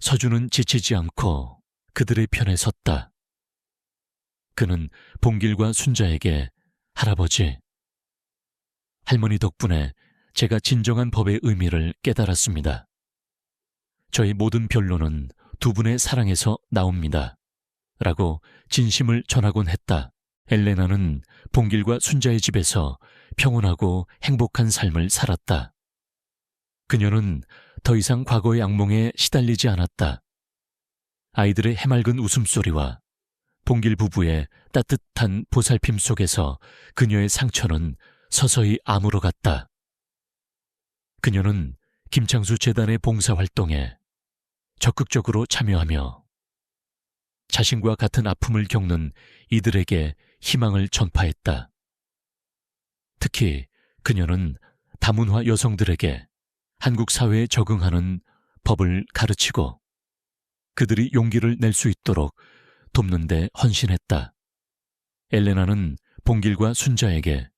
서준은 지치지 않고 그들의 편에 섰다. 그는 봉길과 순자에게 할아버지, 할머니 덕분에 제가 진정한 법의 의미를 깨달았습니다. 저희 모든 변론은 두 분의 사랑에서 나옵니다. 라고 진심을 전하곤 했다. 엘레나는 봉길과 순자의 집에서 평온하고 행복한 삶을 살았다. 그녀는 더 이상 과거의 악몽에 시달리지 않았다. 아이들의 해맑은 웃음소리와 봉길 부부의 따뜻한 보살핌 속에서 그녀의 상처는 서서히 아물어 갔다. 그녀는 김창수 재단의 봉사활동에 적극적으로 참여하며 자신과 같은 아픔을 겪는 이들에게 희망을 전파했다. 특히 그녀는 다문화 여성들에게 한국 사회에 적응하는 법을 가르치고 그들이 용기를 낼 수 있도록 돕는 데 헌신했다. 엘레나는 봉길과 순자에게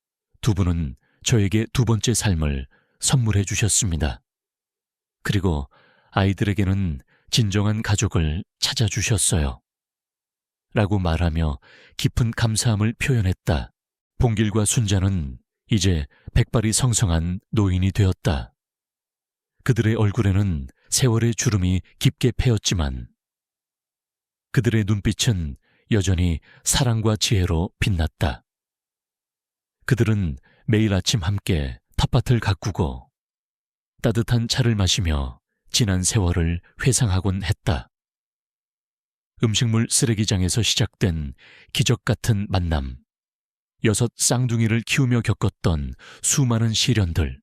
두 분은 저에게 두 번째 삶을 선물해 주셨습니다. 그리고 아이들에게는 진정한 가족을 찾아주셨어요. 라고 말하며 깊은 감사함을 표현했다. 봉길과 순자는 이제 백발이 성성한 노인이 되었다. 그들의 얼굴에는 세월의 주름이 깊게 패였지만 그들의 눈빛은 여전히 사랑과 지혜로 빛났다. 그들은 매일 아침 함께 텃밭을 가꾸고 따뜻한 차를 마시며 지난 세월을 회상하곤 했다. 음식물 쓰레기장에서 시작된 기적 같은 만남, 6 쌍둥이를 키우며 겪었던 수많은 시련들,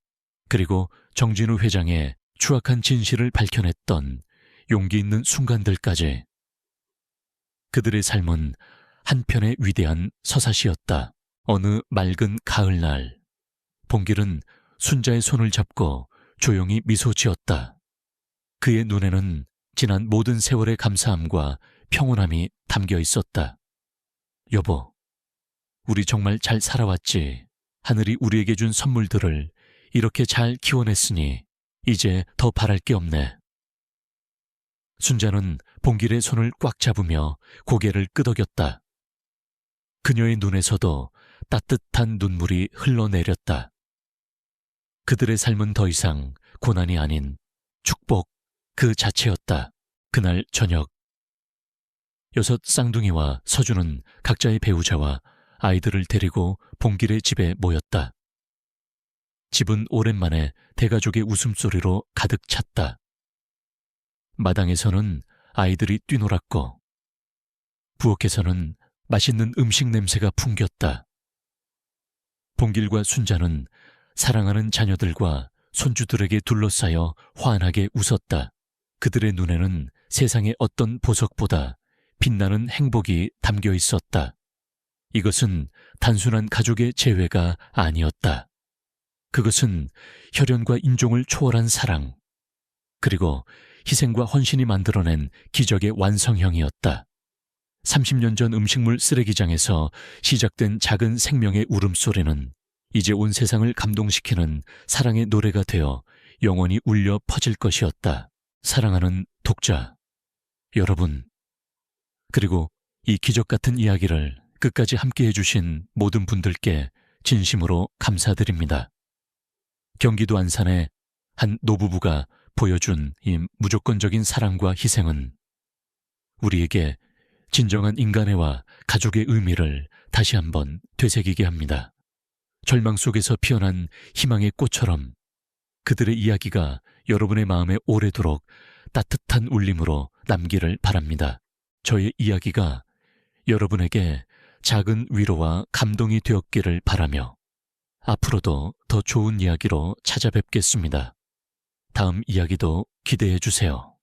그리고 정진우 회장의 추악한 진실을 밝혀냈던 용기 있는 순간들까지 그들의 삶은 한편의 위대한 서사시였다. 어느 맑은 가을날, 봉길은 순자의 손을 잡고 조용히 미소 지었다. 그의 눈에는 지난 모든 세월의 감사함과 평온함이 담겨 있었다. 여보, 우리 정말 잘 살아왔지. 하늘이 우리에게 준 선물들을 이렇게 잘 키워냈으니 이제 더 바랄 게 없네. 순자는 봉길의 손을 꽉 잡으며 고개를 끄덕였다. 그녀의 눈에서도 따뜻한 눈물이 흘러내렸다. 그들의 삶은 더 이상 고난이 아닌 축복 그 자체였다. 그날 저녁, 6 쌍둥이와 서준은 각자의 배우자와 아이들을 데리고 봉길의 집에 모였다. 집은 오랜만에 대가족의 웃음소리로 가득 찼다. 마당에서는 아이들이 뛰놀았고 부엌에서는 맛있는 음식 냄새가 풍겼다. 봉길과 순자는 사랑하는 자녀들과 손주들에게 둘러싸여 환하게 웃었다. 그들의 눈에는 세상의 어떤 보석보다 빛나는 행복이 담겨 있었다. 이것은 단순한 가족의 재회가 아니었다. 그것은 혈연과 인종을 초월한 사랑, 그리고 희생과 헌신이 만들어낸 기적의 완성형이었다. 30년 전 음식물 쓰레기장에서 시작된 작은 생명의 울음소리는 이제 온 세상을 감동시키는 사랑의 노래가 되어 영원히 울려 퍼질 것이었다. 사랑하는 독자, 여러분, 그리고 이 기적 같은 이야기를 끝까지 함께 해주신 모든 분들께 진심으로 감사드립니다. 경기도 안산의 한 노부부가 보여준 이 무조건적인 사랑과 희생은 우리에게 진정한 인간애와 가족의 의미를 다시 한번 되새기게 합니다. 절망 속에서 피어난 희망의 꽃처럼 그들의 이야기가 여러분의 마음에 오래도록 따뜻한 울림으로 남기를 바랍니다. 저의 이야기가 여러분에게 작은 위로와 감동이 되었기를 바라며 앞으로도 더 좋은 이야기로 찾아뵙겠습니다. 다음 이야기도 기대해 주세요.